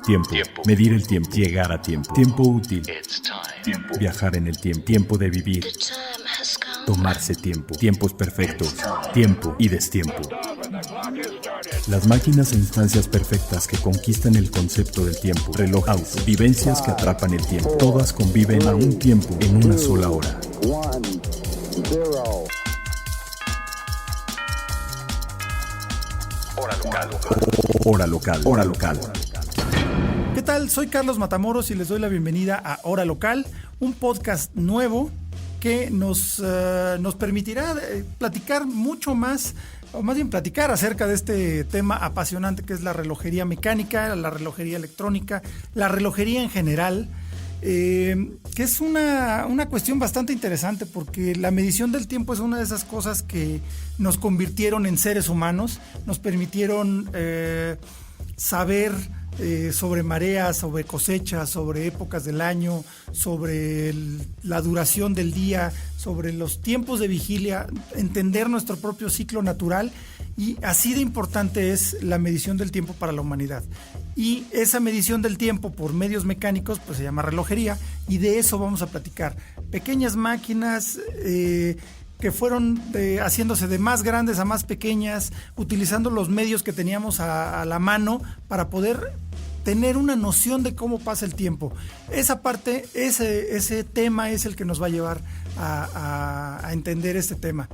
Tiempo. Medir el tiempo. Llegar a tiempo. Tiempo útil. Tiempo. Viajar en el tiempo. Tiempo de vivir. Tomarse tiempo. Tiempos perfectos. Tiempo y destiempo. Las máquinas e instancias perfectas que conquistan el concepto del tiempo. Reloj, auto, vivencias que atrapan el tiempo. Todas conviven a un tiempo en una sola hora. Hora local. Hora local. ¿Qué tal? Soy Carlos Matamoros y les doy la bienvenida a Hora Local, un podcast nuevo que nos permitirá platicar mucho más, o más bien platicar acerca de este tema apasionante que es la relojería mecánica, la relojería electrónica, la relojería en general, que es una cuestión bastante interesante porque la medición del tiempo es una de esas cosas que nos convirtieron en seres humanos, nos permitieron saber sobre mareas, sobre cosechas, sobre épocas del año, sobre la duración del día, sobre los tiempos de vigilia, entender nuestro propio ciclo natural, y así de importante es la medición del tiempo para la humanidad. Y esa medición del tiempo por medios mecánicos pues se llama relojería, y de eso vamos a platicar. Pequeñas máquinas que fueron haciéndose de más grandes a más pequeñas, utilizando los medios que teníamos a la mano para poder tener una noción de cómo pasa el tiempo. Esa parte, ese tema es el que nos va a llevar a entender este tema.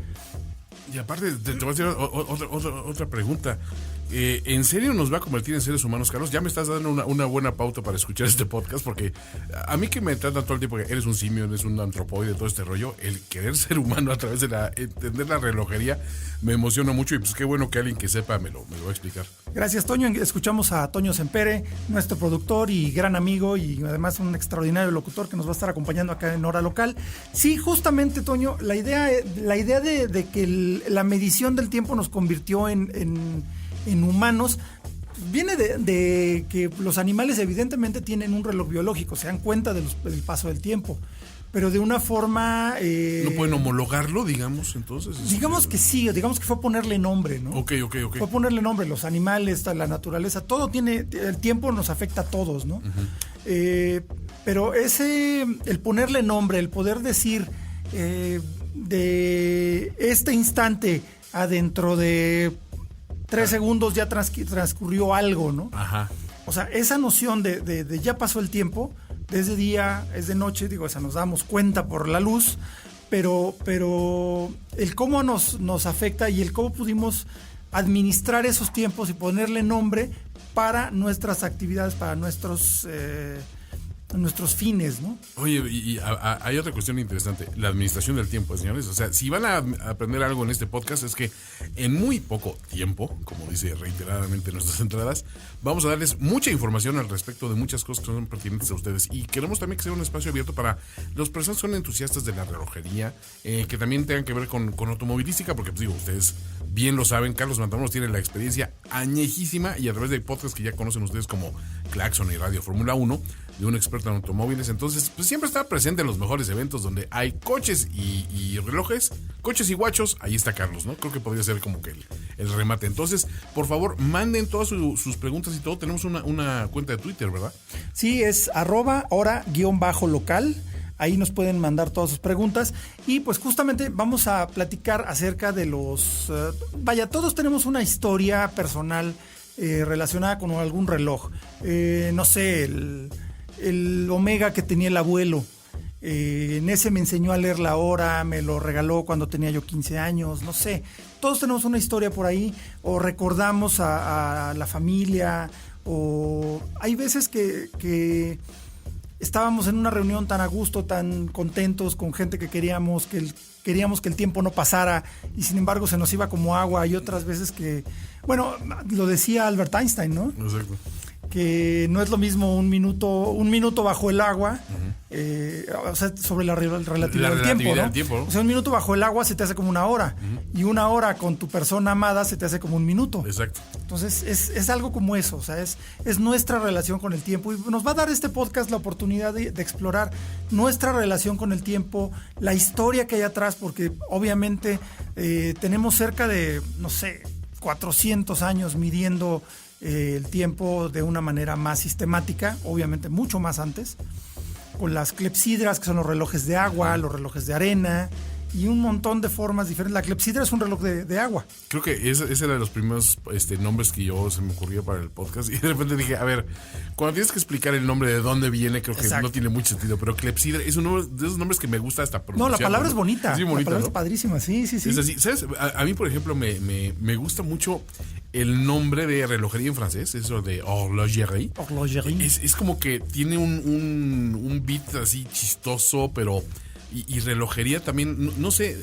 Y aparte, te voy a hacer otra pregunta. ¿En serio nos va a convertir en seres humanos, Carlos? Ya me estás dando una buena pauta para escuchar este podcast, porque a mí que me tratan todo el tiempo que eres un simio, eres un antropoide, todo este rollo, el querer ser humano a través de entender la relojería me emociona mucho, y pues qué bueno que alguien que sepa me lo va a explicar. Gracias, Toño. Escuchamos a Toño Sempere, nuestro productor y gran amigo, y además un extraordinario locutor que nos va a estar acompañando acá en Hora Local. Sí, justamente, Toño, la idea de que la medición del tiempo nos convirtió en humanos viene de que los animales evidentemente tienen un reloj biológico, se dan cuenta del paso del tiempo, pero de una forma... ¿No pueden homologarlo, digamos, entonces? Digamos que sí, digamos que fue ponerle nombre, ¿no? Ok. Fue ponerle nombre, los animales, la naturaleza, todo tiene... El tiempo nos afecta a todos, ¿no? Uh-huh. Pero el ponerle nombre, el poder decir de este instante a dentro de 3 segundos ya transcurrió algo, ¿no? Ajá. O sea, esa noción de ya pasó el tiempo, es de día, es de noche, digo, esa nos damos cuenta por la luz, pero el cómo nos afecta y el cómo pudimos administrar esos tiempos y ponerle nombre para nuestras actividades, para nuestros fines, ¿no? Oye, y hay otra cuestión interesante, la administración del tiempo, señores. O sea, si van a aprender algo en este podcast es que en muy poco tiempo, como dice reiteradamente en nuestras entradas, vamos a darles mucha información al respecto de muchas cosas que son pertinentes a ustedes, y queremos también que sea un espacio abierto para las personas que son entusiastas de la relojería, que también tengan que ver con automovilística, porque pues digo, ustedes bien lo saben, Carlos Matamoros tiene la experiencia añejísima, y a través de podcasts que ya conocen ustedes como Claxon y Radio Fórmula 1, de un experto en automóviles, entonces pues siempre está presente en los mejores eventos donde hay coches y relojes, coches y guachos, ahí está Carlos, ¿no? Creo que podría ser como que el remate. Entonces, por favor, manden todas sus preguntas y todo. Tenemos una cuenta de Twitter, ¿verdad? Sí, es @hora_local. Ahí nos pueden mandar todas sus preguntas, y pues justamente vamos a platicar acerca de todos tenemos una historia personal relacionada con algún reloj. No sé, el Omega que tenía el abuelo. En ese me enseñó a leer la hora, me lo regaló cuando tenía yo 15 años, no sé. Todos tenemos una historia por ahí, o recordamos a la familia, o hay veces que estábamos en una reunión tan a gusto, tan contentos con gente que queríamos que el tiempo no pasara, y sin embargo se nos iba como agua. Y otras veces bueno, lo decía Albert Einstein, ¿no? Exacto. Que no es lo mismo un minuto bajo el agua, o sea, sobre la relatividad del tiempo, ¿no? Tiempo. O sea, un minuto bajo el agua se te hace como una hora, y una hora con tu persona amada se te hace como un minuto. Exacto. Entonces es algo como eso, o sea, es nuestra relación con el tiempo, y nos va a dar este podcast la oportunidad de explorar nuestra relación con el tiempo, la historia que hay atrás, porque obviamente tenemos cerca de, no sé, 400 años midiendo el tiempo de una manera más sistemática, obviamente mucho más antes, con las clepsidras, que son los relojes de agua, los relojes de arena, y un montón de formas diferentes. La clepsidra es un reloj de agua. Creo que ese era de los primeros nombres que se me ocurrió para el podcast. Y de repente dije, a ver, cuando tienes que explicar el nombre de dónde viene, creo que Exacto. no tiene mucho sentido. Pero clepsidra es uno de esos nombres que me gusta hasta pronunciar. No, la palabra es bonita. Sí, bonita, la palabra ¿no? es padrísima, sí. Es así. ¿Sabes? A mí, por ejemplo, me gusta mucho el nombre de relojería en francés, eso de horlogerie. Horlogerie. Es como que tiene un beat así chistoso, pero... Y relojería también, no sé,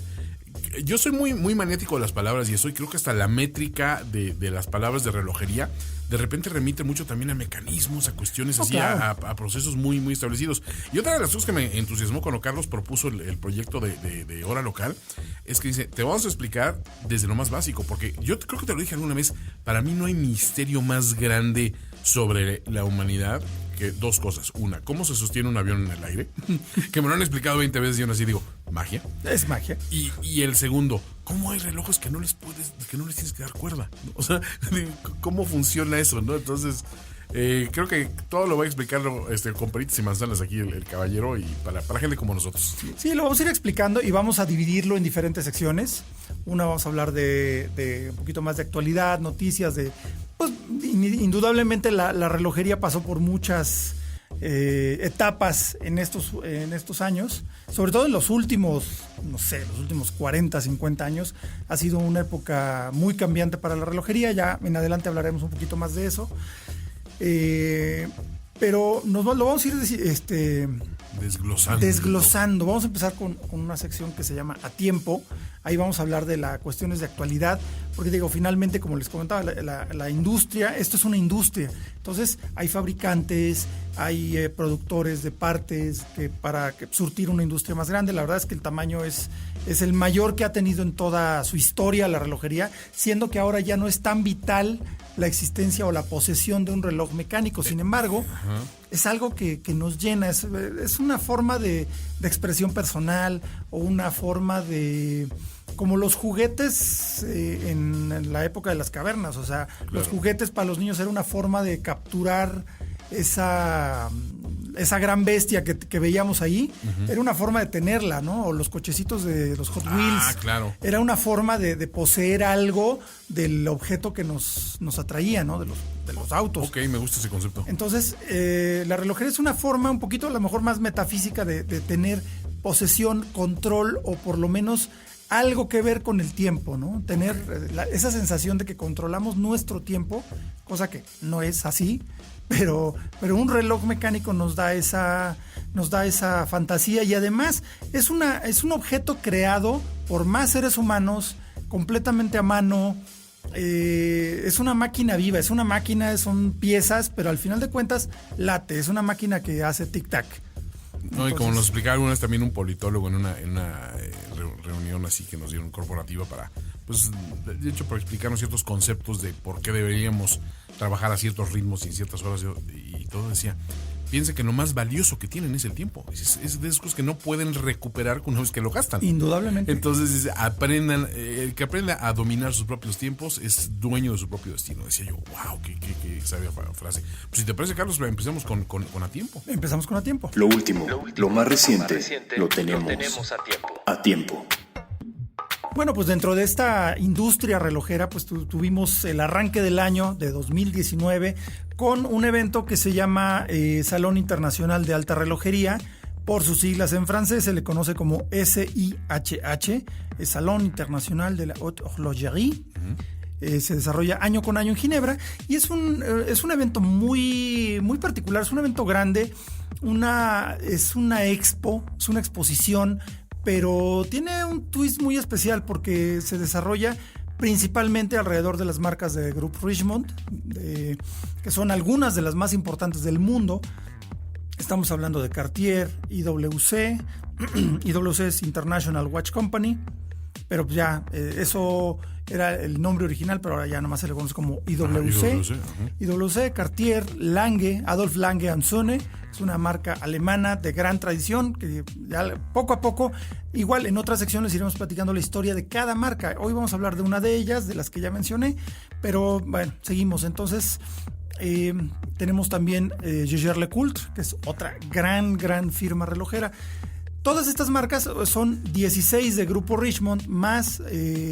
yo soy muy maniático de las palabras y eso, y creo que hasta la métrica de las palabras de relojería de repente remite mucho también a mecanismos, a cuestiones así, claro. a procesos muy establecidos. Y otra de las cosas que me entusiasmó cuando Carlos propuso el proyecto de Hora Local es que dice, te vamos a explicar desde lo más básico, porque yo creo que te lo dije alguna vez, para mí no hay misterio más grande sobre la humanidad que dos cosas. Una, cómo se sostiene un avión en el aire, que me lo han explicado 20 veces y aún así digo, magia. Es magia. Y el segundo, ¿cómo hay relojes que no les tienes que dar cuerda? O sea, ¿cómo funciona eso, no? Entonces, creo que todo lo voy a explicar con peritas y manzanas aquí el caballero, y para gente como nosotros. Sí, lo vamos a ir explicando y vamos a dividirlo en diferentes secciones. Una vamos a hablar de un poquito más de actualidad, noticias, pues indudablemente la relojería pasó por muchas etapas en estos años, sobre todo en los últimos 40, 50 años. Ha sido una época muy cambiante para la relojería. Ya en adelante hablaremos un poquito más de eso. Pero lo vamos a ir desglosando. Vamos a empezar con una sección que se llama A Tiempo. Ahí vamos a hablar de las cuestiones de actualidad, porque digo, finalmente, como les comentaba, la industria, esto es una industria. Entonces hay fabricantes, hay productores de partes para surtir una industria más grande. La verdad es que el tamaño es el mayor que ha tenido en toda su historia la relojería, siendo que ahora ya no es tan vital la existencia o la posesión de un reloj mecánico. Sin embargo, es algo que nos llena, es una forma de expresión personal, o una forma de... como los juguetes en la época de las cavernas. O sea, claro, los juguetes para los niños era una forma de capturar esa gran bestia que veíamos ahí. Era una forma de tenerla, ¿no? O los cochecitos de los Hot Wheels. Claro. Era una forma de poseer algo del objeto que nos atraía, ¿no? De los autos. Ok, me gusta ese concepto. Entonces, la relojería es una forma un poquito, a lo mejor, más metafísica de tener posesión, control, o por lo menos algo que ver con el tiempo, ¿no? Tener esa sensación de que controlamos nuestro tiempo, cosa que no es así, pero un reloj mecánico nos da esa fantasía, y además es un objeto creado por más seres humanos, completamente a mano. Es una máquina viva, son piezas, pero al final de cuentas late, es una máquina que hace tic-tac. No, y como nos explicaba alguna vez también un politólogo en una reunión así que nos dieron corporativa para, pues, de hecho, para explicarnos ciertos conceptos de por qué deberíamos trabajar a ciertos ritmos y en ciertas horas, y todo, decía, piensa que lo más valioso que tienen es el tiempo. Es de esas cosas que no pueden recuperar una vez que lo gastan. Indudablemente. Entonces, el que aprenda a dominar sus propios tiempos es dueño de su propio destino. Decía yo, wow, qué sabia frase. Pues si te parece, Carlos, empecemos con A Tiempo. Empezamos con A Tiempo. Lo último, lo más reciente, lo tenemos a tiempo. Bueno, pues dentro de esta industria relojera, pues tuvimos el arranque del año de 2019 con un evento que se llama Salón Internacional de Alta Relojería. Por sus siglas en francés se le conoce como SIHH, el Salón Internacional de la Haute Horlogerie. Se desarrolla año con año en Ginebra, y es un evento muy, muy particular, es un evento grande, es una expo, es una exposición, pero tiene un twist muy especial porque se desarrolla principalmente alrededor de las marcas de Grupo Richemont, que son algunas de las más importantes del mundo. Estamos hablando de Cartier, IWC. IWC es International Watch Company, pero ya eso era el nombre original, pero ahora ya nomás se le conoce como IWC. IWC, Cartier, Lange, Adolphe Lange & Söhne, Es una marca alemana de gran tradición, que ya poco a poco, igual en otras secciones iremos platicando la historia de cada marca. Hoy vamos a hablar de una de ellas, de las que ya mencioné, pero bueno, seguimos. Entonces, tenemos también Jaeger-LeCoultre, que es otra gran firma relojera. Todas estas marcas son 16 de Grupo Richemont, más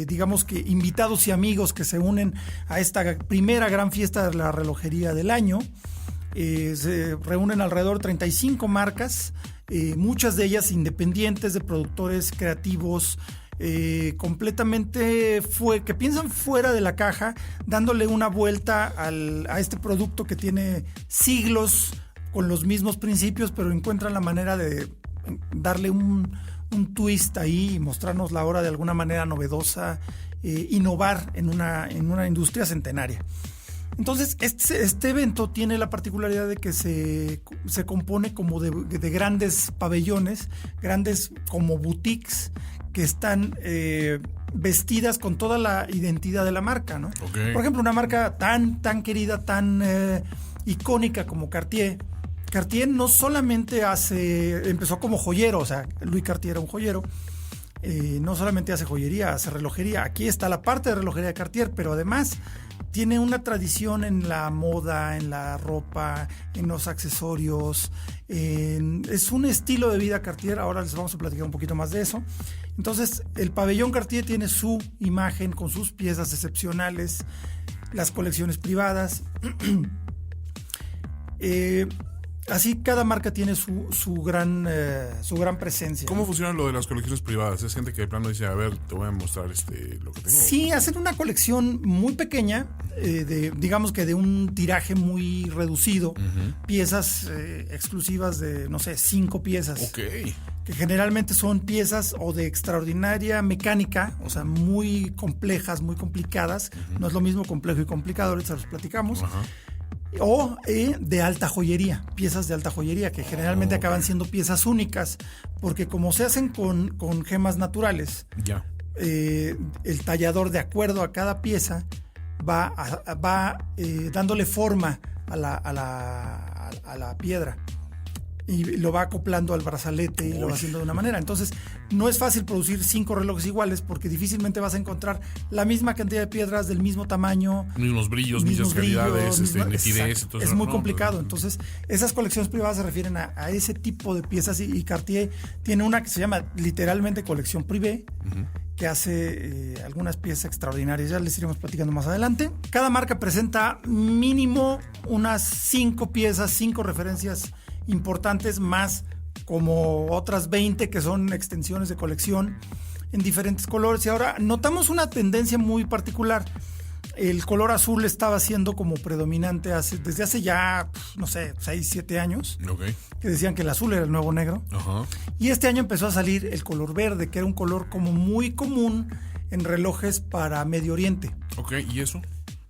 digamos que invitados y amigos que se unen a esta primera gran fiesta de la relojería del año. Se reúnen alrededor de 35 marcas, muchas de ellas independientes, de productores creativos, completamente que piensan fuera de la caja, dándole una vuelta a este producto que tiene siglos con los mismos principios, pero encuentran la manera de darle un twist ahí y mostrarnos la hora de alguna manera novedosa, innovar en una industria centenaria. Entonces, este evento tiene la particularidad de que se compone como de grandes pabellones, grandes como boutiques, que están vestidas con toda la identidad de la marca, ¿no? Okay. Por ejemplo, una marca tan querida, tan icónica como Cartier. Cartier no solamente empezó como joyero, o sea, Louis Cartier era un joyero, no solamente hace joyería, hace relojería. Aquí está la parte de relojería de Cartier, pero además tiene una tradición en la moda, en la ropa, en los accesorios. Es un estilo de vida Cartier. Ahora les vamos a platicar un poquito más de eso. Entonces, el pabellón Cartier tiene su imagen con sus piezas excepcionales, las colecciones privadas. Así cada marca tiene su gran presencia. ¿Cómo funciona lo de las colecciones privadas? Es gente que de plano dice, a ver, te voy a mostrar lo que tengo. Sí, hacen una colección muy pequeña, digamos que de un tiraje muy reducido, piezas exclusivas de, no sé, 5 piezas. Ok. Que generalmente son piezas o de extraordinaria mecánica, o sea, muy complejas, muy complicadas. No es lo mismo complejo y complicado, ahorita los platicamos. Ajá. O de alta joyería, piezas de alta joyería, que generalmente acaban siendo piezas únicas, porque como se hacen con gemas naturales, Ya. El tallador, de acuerdo a cada pieza, va dándole forma a la piedra y lo va acoplando al brazalete y lo va haciendo de una manera. Entonces, no es fácil producir 5 relojes iguales porque difícilmente vas a encontrar la misma cantidad de piedras del mismo tamaño, Mismos brillos, mismas calidades, nitidez. Entonces, es muy complicado. Entonces, esas colecciones privadas se refieren a ese tipo de piezas y Cartier tiene una que se llama literalmente colección privé, que hace algunas piezas extraordinarias. Ya les iremos platicando más adelante. Cada marca presenta mínimo unas 5 piezas, 5 referencias importantes, más como otras 20 que son extensiones de colección en diferentes colores. Y ahora notamos una tendencia muy particular. El color azul estaba siendo como predominante desde hace ya, no sé, 6, 7 años. Okay. Que decían que el azul era el nuevo negro. Ajá. Y este año empezó a salir el color verde, que era un color como muy común en relojes para Medio Oriente. Ok, ¿y eso?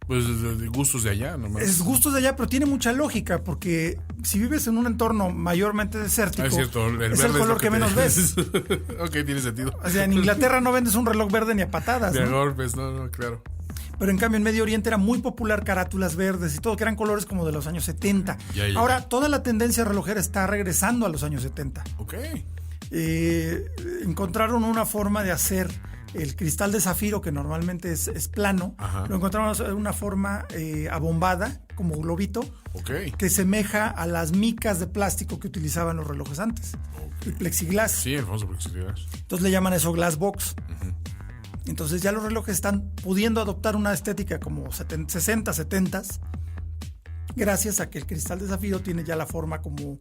Pues de gustos de allá nomás. Es gustos de allá, pero tiene mucha lógica, porque si vives en un entorno mayormente desértico, es cierto, es el color que menos ves. Ok, tiene sentido. O sea, en Inglaterra no vendes un reloj verde ni a patadas, De ¿no? golpes, no, claro. Pero en cambio en Medio Oriente era muy popular carátulas verdes y todo, que eran colores como de los años 70. Ya. Ahora, toda la tendencia relojera está regresando a los años 70. Ok. Encontraron una forma de hacer el cristal de zafiro, que normalmente es plano. Ajá. Lo encontraron de una forma abombada, como globito, Ok. que semeja a las micas de plástico que utilizaban los relojes antes. El plexiglass. Sí, el famoso plexiglass. Entonces le llaman eso glass box. Entonces ya los relojes están pudiendo adoptar una estética como 60, 70, gracias a que el cristal de zafiro tiene ya la forma como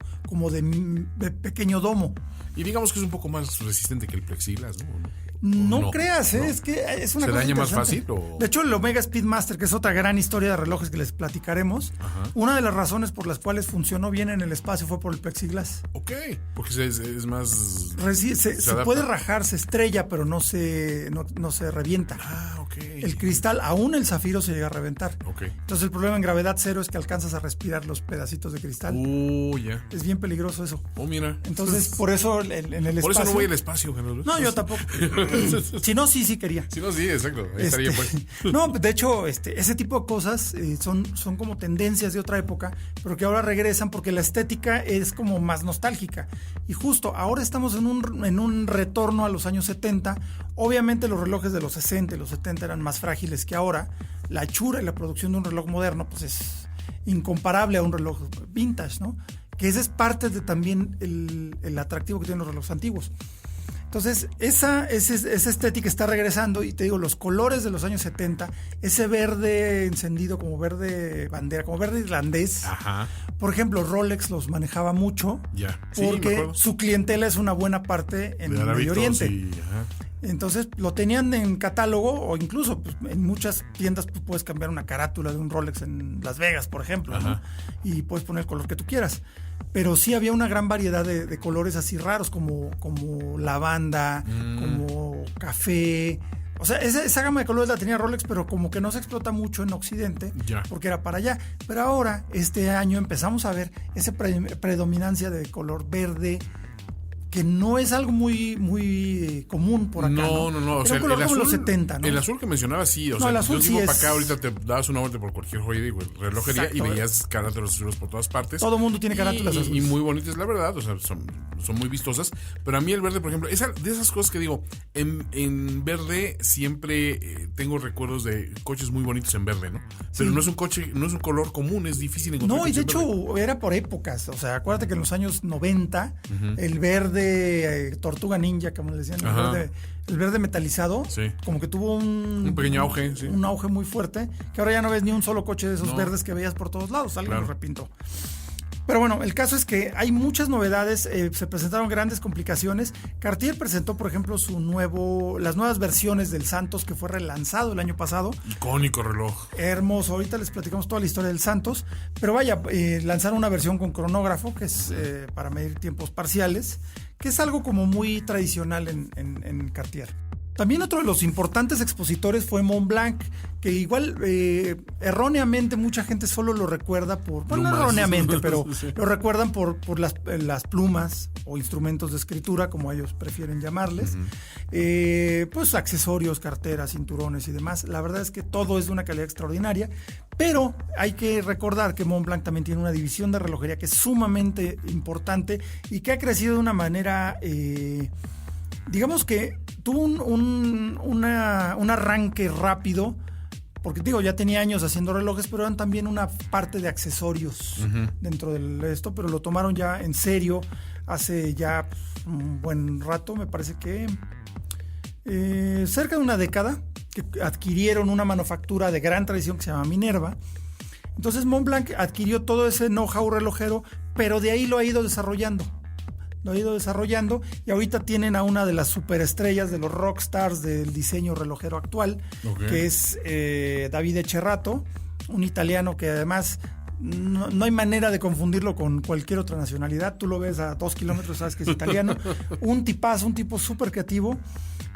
de pequeño domo. Y digamos que es un poco más resistente que el plexiglass, ¿no? No creas, no. Es que es una ¿Se cosa daña más interesante. fácil o...? De hecho, el Omega Speedmaster, que es otra gran historia de relojes que les platicaremos, una de las razones por las cuales funcionó bien en el espacio fue por el plexiglass. Ok, porque es más... Se puede rajar, se estrella, pero no se revienta. Ah, ok. El cristal, aún el zafiro se llega a reventar. Ok. Entonces el problema en gravedad cero es que alcanzas a respirar los pedacitos de cristal. Ya. Es bien peligroso eso. Mira. Entonces, por eso en el espacio... Por eso no voy al espacio, Carlos. No, yo tampoco. Si no, sí quería. Si no, sí, exacto. Ahí estaría pues. No, de hecho, ese tipo de cosas son como tendencias de otra época, pero que ahora regresan porque la estética es como más nostálgica. Y justo ahora estamos en un retorno a los años 70. Obviamente los relojes de los 60 y los 70 eran más frágiles que ahora. La hechura y la producción de un reloj moderno pues es incomparable a un reloj vintage, ¿no? Que ese es parte de también el atractivo que tienen los relojes antiguos. Entonces, esa estética está regresando y te digo, los colores de los años 70, ese verde encendido como verde bandera, como verde irlandés. Ajá. Por ejemplo, Rolex los manejaba mucho porque su clientela es una buena parte en el Medio Oriente. Entonces lo tenían en catálogo o incluso pues, en muchas tiendas pues, puedes cambiar una carátula de un Rolex en Las Vegas, por ejemplo, ¿no? Y puedes poner el color que tú quieras. Pero sí había una gran variedad de colores así raros como lavanda, como café. O sea, esa gama de colores la tenía Rolex, pero como que no se explota mucho en Occidente porque era para allá. Pero ahora, este año, empezamos a ver esa predominancia de color verde, que no es algo muy común por acá. No. O sea, el azul, los 70, ¿no? El azul que mencionaba, sí. O no, sea, el azul yo digo, para acá ahorita te dabas una vuelta por cualquier joyería y relojería y veías carátulas azules por todas partes. Todo el mundo tiene carátulas azules. Y muy bonitas, la verdad. O sea, son muy vistosas. Pero a mí el verde, por ejemplo, de esas cosas que digo, en verde siempre tengo recuerdos de coches muy bonitos en verde, ¿no? Pero no es un coche, no es un color común, es difícil encontrar. No, y de hecho era por épocas. O sea, acuérdate que en los años 90, el verde tortuga ninja, como le decían, el verde metalizado, como que tuvo un pequeño auge, un auge muy fuerte, que ahora ya no ves ni un solo coche de esos verdes que veías por todos lados, alguien lo repintó. Pero bueno, el caso es que hay muchas novedades, se presentaron grandes complicaciones. Cartier presentó, por ejemplo, las nuevas versiones del Santos, que fue relanzado el año pasado. Icónico reloj. Hermoso, ahorita les platicamos toda la historia del Santos. Pero vaya, lanzaron una versión con cronógrafo, que es para medir tiempos parciales, que es algo como muy tradicional en Cartier. También otro de los importantes expositores fue Montblanc, que igual erróneamente mucha gente solo lo recuerda no erróneamente, pero lo recuerdan por las plumas o instrumentos de escritura, como ellos prefieren llamarles, pues accesorios, carteras, cinturones y demás. La verdad es que todo es de una calidad extraordinaria, pero hay que recordar que Montblanc también tiene una división de relojería que es sumamente importante y que ha crecido de una manera... digamos que tuvo un arranque rápido, porque digo, ya tenía años haciendo relojes, pero eran también una parte de accesorios dentro de esto, pero lo tomaron ya en serio hace ya un buen rato, me parece que cerca de una década, que adquirieron una manufactura de gran tradición que se llama Minerva. Entonces Montblanc adquirió todo ese know-how relojero, pero de ahí lo ha ido desarrollando y ahorita tienen a una de las superestrellas de los rockstars del diseño relojero actual, que es Davide Cerrato, un italiano que además no hay manera de confundirlo con cualquier otra nacionalidad. Tú lo ves a 2 kilómetros, sabes que es italiano. Un tipazo, un tipo súper creativo,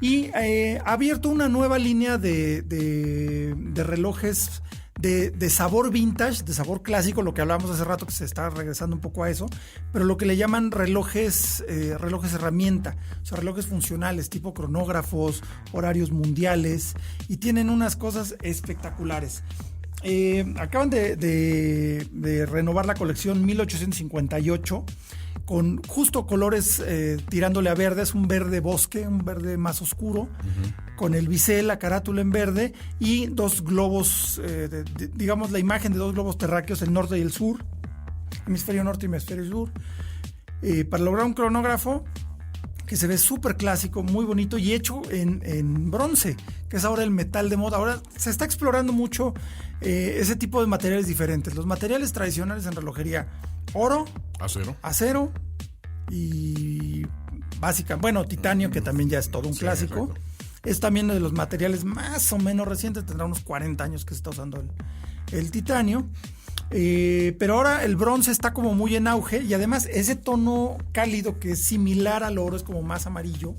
y ha abierto una nueva línea de relojes de sabor vintage, de sabor clásico, lo que hablábamos hace rato, que se está regresando un poco a eso, pero lo que le llaman relojes herramienta, o sea, relojes funcionales, tipo cronógrafos, horarios mundiales, y tienen unas cosas espectaculares. Acaban de renovar la colección 1858 con justo colores tirándole a verde. Es un verde bosque, un verde más oscuro, con el bisel, la carátula en verde y dos globos, digamos la imagen de dos globos terráqueos, el norte y el sur, hemisferio norte y hemisferio sur, para lograr un cronógrafo que se ve súper clásico, muy bonito y hecho en bronce, que es ahora el metal de moda. Ahora se está explorando mucho ese tipo de materiales diferentes. Los materiales tradicionales en relojería: oro, acero y titanio, que también ya es todo un clásico. Exacto. Es también uno de los materiales más o menos recientes, tendrá unos 40 años que se está usando el titanio. Pero ahora el bronce está como muy en auge, y además ese tono cálido que es similar al oro, es como más amarillo,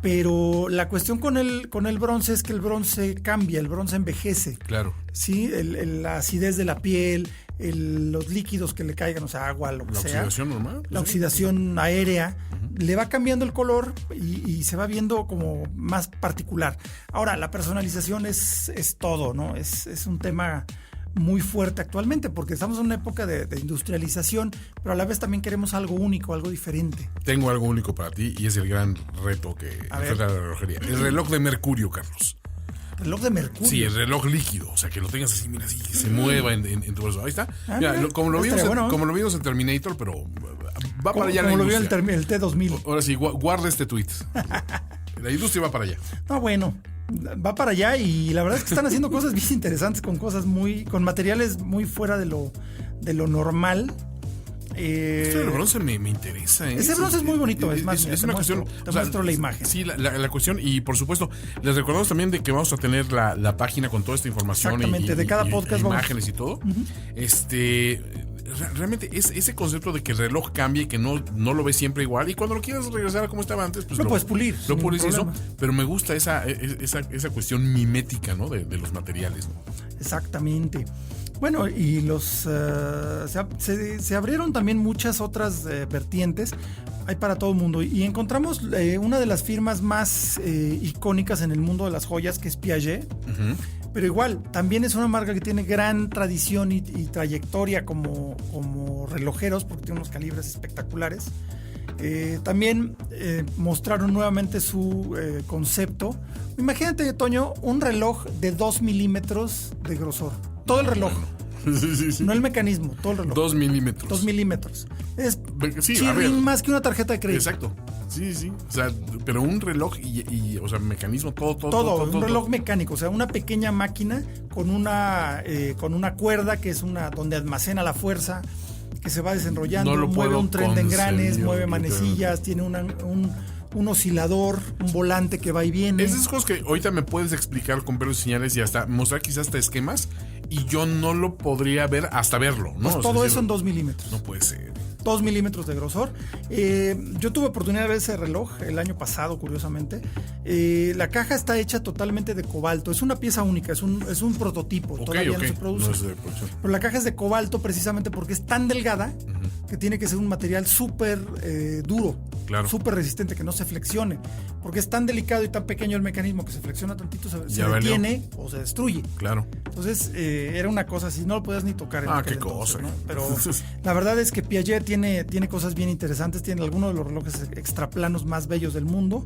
Pero la cuestión con el bronce es que el bronce cambia, el bronce envejece. Claro. Sí, la acidez de la piel, los líquidos que le caigan, o sea, agua, lo que sea. La oxidación normal. La oxidación aérea, le va cambiando el color y se va viendo como más particular. Ahora, la personalización es todo, ¿no? Es un tema muy fuerte actualmente porque estamos en una época de industrialización, pero a la vez también queremos algo único, algo diferente. Tengo algo único para ti y es el gran reto que enfrenta la relojería. El reloj de mercurio, Carlos. ¿Reloj de mercurio? Sí, el reloj líquido, o sea, que lo tengas así, mira, así, que se mueva en tu brazo. Ahí está. Mira, como lo vimos en Terminator, pero va para allá la industria. Como lo vio el T-2000. Ahora sí, guarda este tweet. La industria va para allá. No, bueno, va para allá y la verdad es que están haciendo cosas bien interesantes con materiales muy fuera de lo normal. El bronce me interesa. Ese bronce es muy bonito. Es una cuestión. Te muestro la imagen. Sí, la cuestión. Y por supuesto, les recordamos también de que vamos a tener la página con toda esta información. Exactamente, de cada podcast. Imágenes y todo. Realmente es ese concepto de que el reloj cambie y que no lo ves siempre igual. Y cuando lo quieras regresar a como estaba antes, pues lo puedes pulir. Lo pules eso. Pero me gusta esa cuestión mimética, ¿no? De los materiales, ¿no? Exactamente. Bueno, y se abrieron también muchas otras vertientes. Hay para todo el mundo. Y encontramos una de las firmas más icónicas en el mundo de las joyas, que es Piaget. Uh-huh. Pero igual, también es una marca que tiene gran tradición y trayectoria como relojeros, porque tiene unos calibres espectaculares. También mostraron nuevamente su concepto. Imagínate, Toño, un reloj de 2 milímetros de grosor. Todo el reloj. Sí. No el mecanismo, todo el reloj. 2 milímetros. 2 milímetros. Es chirrín más que una tarjeta de crédito. Exacto. Sí. O sea, pero un reloj y o sea, mecanismo, todo. Un reloj mecánico, o sea, una pequeña máquina con una cuerda que es donde almacena la fuerza, que se va desenrollando, mueve un tren de engranes, mueve manecillas, tiene un oscilador, un volante que va y viene. Esas cosas que ahorita me puedes explicar con pelos y señales y hasta mostrar quizás hasta esquemas y yo no lo podría ver hasta verlo, ¿no? Pues todo eso en 2 milímetros. No puede ser. 2 milímetros de grosor. Yo tuve oportunidad de ver ese reloj el año pasado, curiosamente. La caja está hecha totalmente de cobalto. Es una pieza única, es un prototipo. Todavía no se produce. No es de producción. Pero la caja es de cobalto precisamente porque es tan delgada que tiene que ser un material súper duro. Claro. Súper resistente, que no se flexione. Porque es tan delicado y tan pequeño el mecanismo que se flexiona tantito, se detiene o se destruye. Claro. Entonces era una cosa así, no lo podías ni tocar. Qué cosa. ¿no? Pero la verdad es que Piaget tiene cosas bien interesantes, tiene algunos de los relojes extraplanos más bellos del mundo.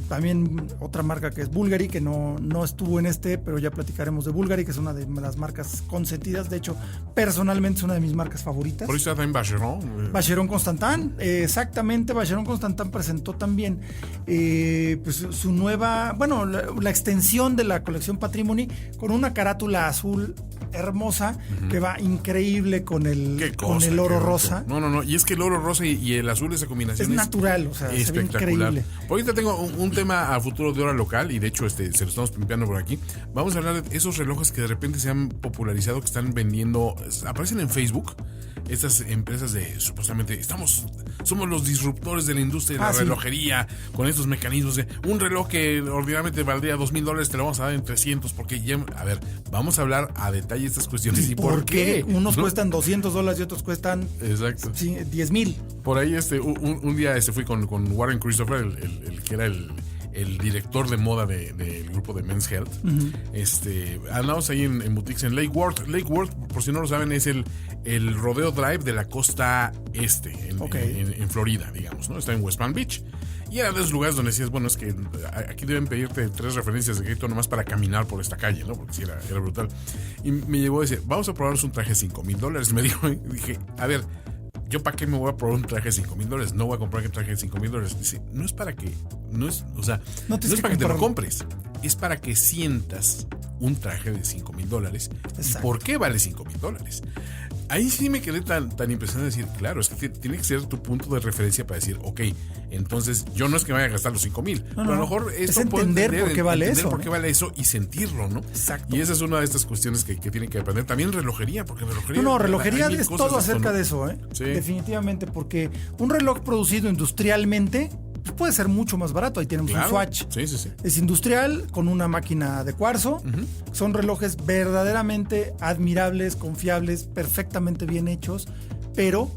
También otra marca que es Bulgari, que no estuvo en pero ya platicaremos de Bulgari, que es una de las marcas consentidas. De hecho, personalmente es una de mis marcas favoritas. Por eso está en Vacheron. Vacheron Constantin, exactamente. Vacheron Constantin presentó también pues su nueva, la extensión de la colección Patrimony con una carátula azul hermosa que va increíble con el oro rosa. No. Y es que el oro rosa y el azul, esa combinación es natural, o sea, se ve increíble. Ahorita tengo un tema a futuro de hora local y de hecho se lo estamos pimpeando por aquí. Vamos a hablar de esos relojes que de repente se han popularizado, que están vendiendo, aparecen en Facebook. Estas empresas de supuestamente somos los disruptores de la industria de la relojería con estos mecanismos de un reloj que ordinariamente valdría $2,000, te lo vamos a dar en 300 porque vamos a hablar a detalle estas cuestiones y por qué. Unos cuestan $200 y otros cuestan 10,000. Por ahí un día fui con Warren Christopher, el que era el director de moda del grupo de Men's Health. Andamos ahí en boutiques en Lake Worth. Lake Worth, por si no lo saben, es el Rodeo Drive de la costa este, en Florida, digamos, ¿no? Está en West Palm Beach. Y era de esos lugares donde decías, es que aquí deben pedirte 3 referencias de crédito nomás para caminar por esta calle, ¿no? Porque sí, era brutal. Y me llevó a decir, vamos a probarnos un traje de $5,000. Me dijo, y dije, a ver, ¿yo para qué me voy a probar un traje de $5,000? No voy a comprar un traje de $5,000. Dice, no es para que para que te lo compres, es para que sientas un traje de $5,000. ¿Y por qué vale $5,000? Ahí sí me quedé tan impresionado de decir, claro, es que tiene que ser tu punto de referencia para decir, ok, entonces yo no es que me vaya a gastar los $5,000, pero a lo mejor esto es entender por qué vale eso. Por qué vale eso y sentirlo, ¿no? Exacto. Y esa es una de estas cuestiones que tienen que aprender. También relojería, porque relojería. Relojería es todo acerca de eso, ¿eh? Sí. Definitivamente, porque un reloj producido industrialmente pues puede ser mucho más barato. Ahí tenemos un Swatch. Sí. Es industrial, con una máquina de cuarzo. Son relojes verdaderamente admirables, confiables, perfectamente bien hechos, pero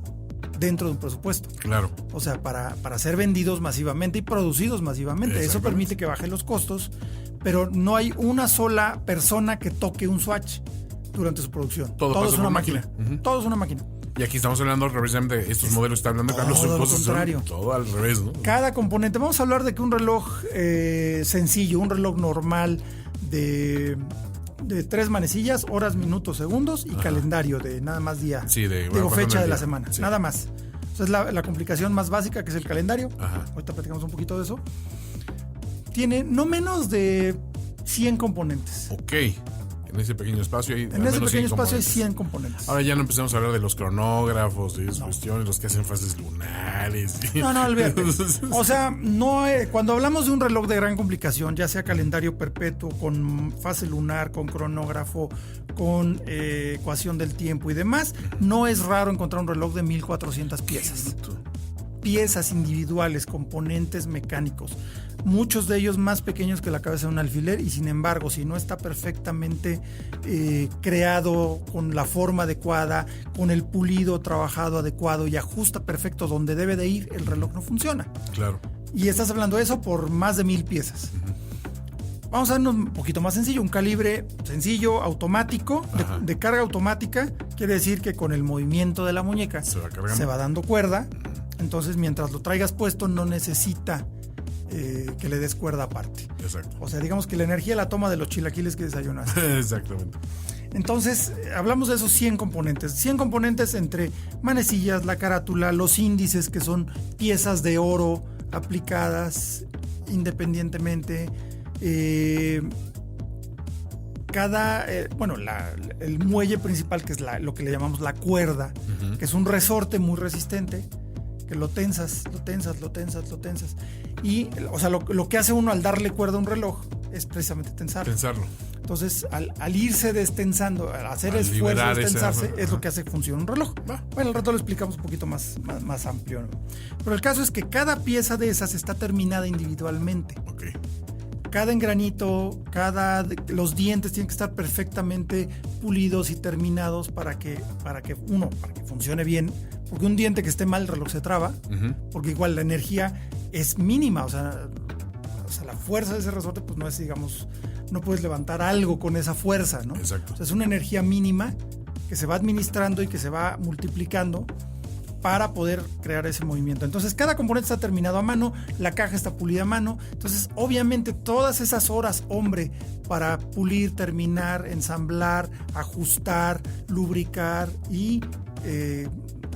dentro de un presupuesto. Claro. O sea, para ser vendidos masivamente y producidos masivamente. Eso permite que bajen los costos, pero no hay una sola persona que toque un Swatch durante su producción. Todo es una máquina. Todo es una máquina. Y aquí estamos hablando precisamente de estos modelos, está hablando Carlos. Todo lo contrario. Todo al revés, ¿no? Cada componente. Vamos a hablar de que un reloj sencillo, un reloj normal de 3 manecillas, horas, minutos, segundos y calendario de nada más día. Sí, digo, fecha de la día. semana. Sí. Nada más. Esa es la complicación más básica, que es el calendario. Ajá. Ahorita platicamos un poquito de eso. Tiene no menos de 100 componentes. Ok. En ese pequeño espacio hay En ese pequeño espacio hay 100 componentes. Ahora ya no empezamos a hablar de los cronógrafos, de esas cuestiones, los que hacen fases lunares. No, olvídate. O sea, cuando hablamos de un reloj de gran complicación, ya sea calendario perpetuo, con fase lunar, con cronógrafo, con ecuación del tiempo y demás, no es raro encontrar un reloj de 1400 piezas. Piezas individuales, componentes mecánicos, muchos de ellos más pequeños que la cabeza de un alfiler, y sin embargo, si no está perfectamente creado con la forma adecuada, con el pulido trabajado adecuado y ajusta perfecto donde debe de ir, el reloj no funciona. Claro. Y estás hablando de eso por más de 1000 piezas. Vamos a vernos un poquito más sencillo, un calibre sencillo, automático, de carga automática. Quiere decir que con el movimiento de la muñeca se va dando cuerda. Entonces, mientras lo traigas puesto, no necesita que le des cuerda aparte. Exacto. O sea, digamos que la energía la toma de los chilaquiles que desayunaste. Exactamente. Entonces, hablamos de esos 100 componentes. 100 componentes entre manecillas, la carátula, los índices, que son piezas de oro aplicadas independientemente. El muelle principal, que es lo que le llamamos la cuerda, que es un resorte muy resistente, que lo tensas. Y, o sea, lo que hace uno al darle cuerda a un reloj es precisamente tensarlo. Entonces, al irse destensando, al hacer el esfuerzo de destensarse, es lo que hace que funcione un reloj. Bueno, al rato lo explicamos un poquito más amplio, ¿no? Pero el caso es que cada pieza de esas está terminada individualmente. Ok. Cada engranito, los dientes tienen que estar perfectamente pulidos y terminados para que funcione bien. Porque un diente que esté mal, el reloj se traba. Porque igual la energía es mínima. O sea, la fuerza de ese resorte, pues no es, digamos, no puedes levantar algo con esa fuerza, ¿no? Exacto. O sea, es una energía mínima que se va administrando y que se va multiplicando para poder crear ese movimiento. Entonces, cada componente está terminado a mano, la caja está pulida a mano. Entonces, obviamente, todas esas horas, hombre, para pulir, terminar, ensamblar, ajustar, lubricar y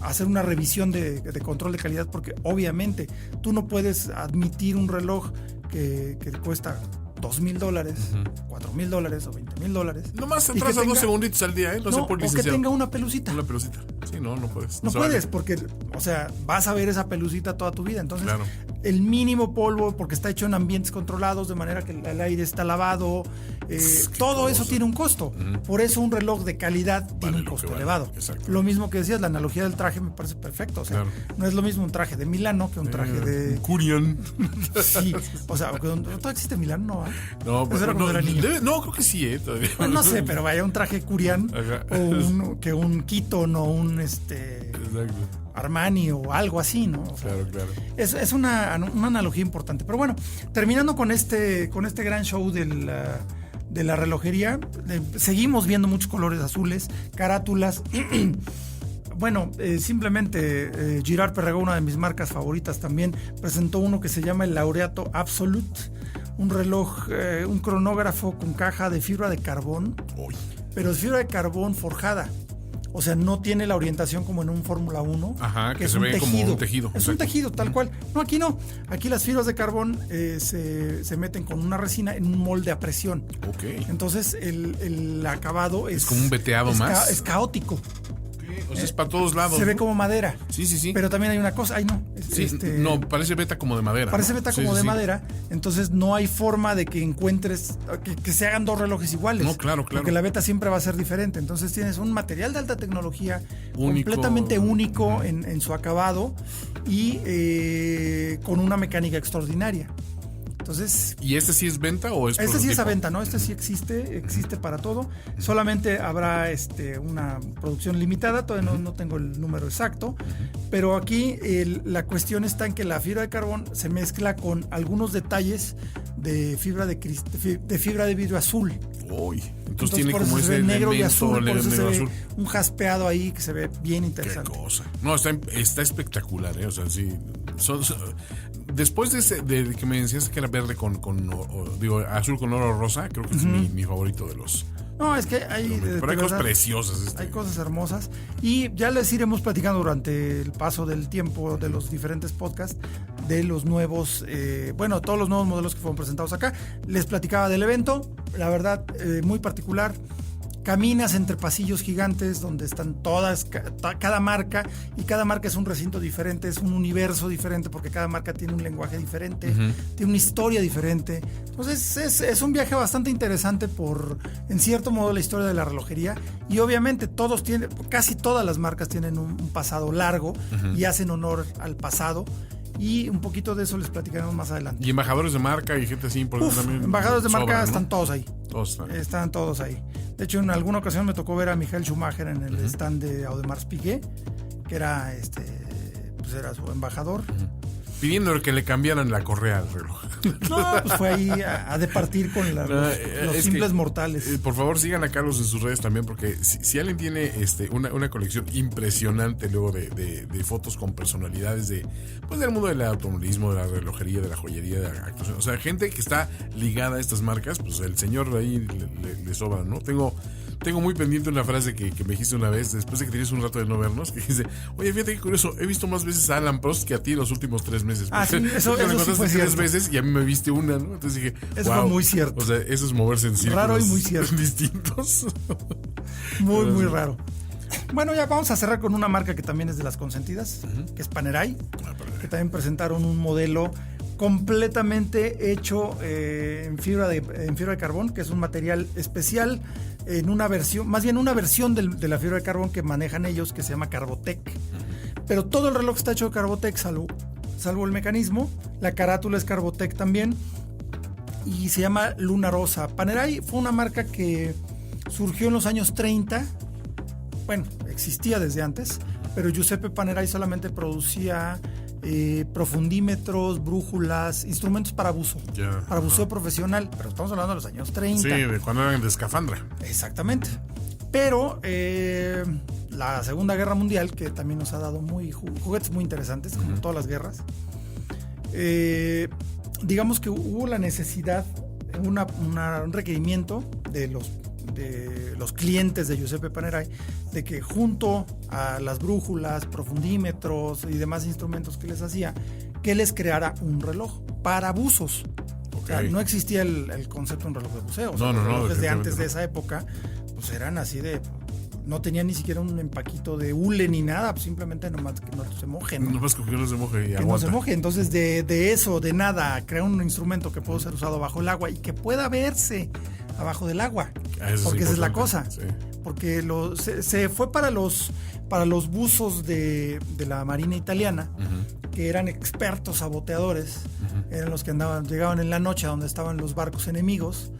hacer una revisión de control de calidad, porque obviamente tú no puedes admitir un reloj que cuesta $2,000, $4,000 o $20,000. Nomás te atrasas 2 segunditos al día, ¿eh? No, o que tenga una pelucita. Una pelucita. Sí, no puedes. No puedes, porque, o sea, vas a ver esa pelucita toda tu vida. Entonces, claro, el mínimo polvo, porque está hecho en ambientes controlados, de manera que el aire está lavado, todo eso tiene un costo. Por eso un reloj de calidad tiene un costo elevado. Lo mismo que decías, la analogía del traje me parece perfecto. O sea, no es lo mismo un traje de Milano que un traje de Curian. Sí, o sea, ¿todavía existe Milano? No, pues era cuando era niño. Creo que sí, todavía. Pues no sé, pero vaya, un traje Curian o un Keaton o un Exacto. Armani o algo así, ¿no? O sea, claro. Es una analogía importante. Pero bueno, terminando con este gran show de la relojería, seguimos viendo muchos colores azules, carátulas. Bueno, simplemente Girard Perregaux, una de mis marcas favoritas también, presentó uno que se llama el Laureato Absolute, un reloj, un cronógrafo con caja de fibra de carbón, pero es fibra de carbón forjada. O sea, no tiene la orientación como en un Fórmula 1. Ajá, que es se un ve tejido. como un tejido. Es un tejido, tal cual. No, aquí no. Aquí las fibras de carbón se meten con una resina en un molde a presión. Ok. Entonces, el acabado es como un veteado más. Es caótico. O sea, es para todos lados. Se ve como madera. Sí. Pero también hay una cosa, no. No, parece beta como de madera. Parece ¿no? beta como de madera, entonces no hay forma de que encuentres, que se hagan dos relojes iguales. No, claro. Porque la beta siempre va a ser diferente. Entonces tienes un material de alta tecnología Único. completamente único en su acabado y con una mecánica extraordinaria. Entonces, ¿Y este sí es venta o es este sí es a prototipo? venta, ¿no? Este sí existe para todo. Solamente habrá una producción limitada, todavía no tengo el número exacto, pero aquí la cuestión está en que la fibra de carbón se mezcla con algunos detalles de fibra de fibra de vidrio azul. Uy, entonces tiene por como eso se ese ve negro y azul, por eso se negro ve azul. un jaspeado ahí que se ve bien Qué interesante. cosa. No, está espectacular, ¿eh? O sea, sí. Después de que me decías que era verde azul con oro rosa, creo que es mi favorito de los. No, es que hay... Pero hay cosas preciosas. Hay cosas hermosas. Y ya les iremos platicando durante el paso del tiempo de los diferentes podcasts de los nuevos... todos los nuevos modelos que fueron presentados acá. Les platicaba del evento. La verdad, muy particular. Caminas entre pasillos gigantes donde están cada marca, y cada marca es un recinto diferente, es un universo diferente porque cada marca tiene un lenguaje diferente, tiene una historia diferente. Entonces es un viaje bastante interesante por, en cierto modo, la historia de la relojería, y obviamente casi todas las marcas tienen un pasado largo y hacen honor al pasado. Y un poquito de eso les platicaremos más adelante. Y embajadores de marca y gente así importante también. Embajadores de marca sobran, ¿no? están todos ahí. Están todos ahí. De hecho, en alguna ocasión me tocó ver a Michael Schumacher en el stand de Audemars Piguet, que era era su embajador. Pidiéndole que le cambiaran la correa al reloj. No, pues fue ahí a departir con los simples mortales. Por favor, sigan a Carlos en sus redes también, porque si alguien tiene una colección impresionante luego de fotos con personalidades del mundo del automovilismo, de la relojería, de la joyería, de la actuación, o sea, gente que está ligada a estas marcas, pues el señor ahí le sobra, ¿no? Tengo muy pendiente una frase que me dijiste una vez, después de que tienes un rato de no vernos, que dice: oye, fíjate qué curioso, he visto más veces a Alan Prost que a ti los últimos 3 meses. Sí, eso sí fue cierto. 3 veces y a mí me viste una, ¿no? Entonces dije, eso fue muy cierto. O sea, eso es moverse en círculos raro y muy cierto. distintos. Muy raro. Bueno, ya vamos a cerrar con una marca que también es de las consentidas, que es Panerai, que también presentaron un modelo completamente hecho en fibra de carbón, que es un material especial en una versión de la fibra de carbón que manejan ellos, que se llama Carbotec. Pero todo el reloj está hecho de Carbotec, salvo el mecanismo. La carátula es Carbotec también y se llama Luna Rosa. Panerai fue una marca que surgió en los años 30. Bueno, existía desde antes, pero Giuseppe Panerai solamente producía profundímetros, brújulas, instrumentos para buzo, para buceo profesional, pero estamos hablando de los años 30. Sí, de cuando eran de escafandra. Exactamente. Pero la Segunda Guerra Mundial, que también nos ha dado juguetes muy interesantes, como todas las guerras, digamos que hubo la necesidad, un requerimiento de los clientes de Giuseppe Panerai, de que junto a las brújulas, profundímetros y demás instrumentos que les hacía, que les creara un reloj para buzos. Okay. O sea, no existía el concepto de un reloj de buceo. No. Desde antes de esa época, pues eran así no tenían ni siquiera un empaquito de hule ni nada, pues simplemente nomás que no se moje. Nomás que no se moje y que aguanta. No se moje. Entonces, de eso, de nada, crear un instrumento que pueda ser usado bajo el agua y que pueda verse abajo del agua. Porque esa es la cosa. Sí. Porque se fue para los buzos de la Marina italiana, que eran expertos saboteadores, eran los que llegaban en la noche a donde estaban los barcos enemigos,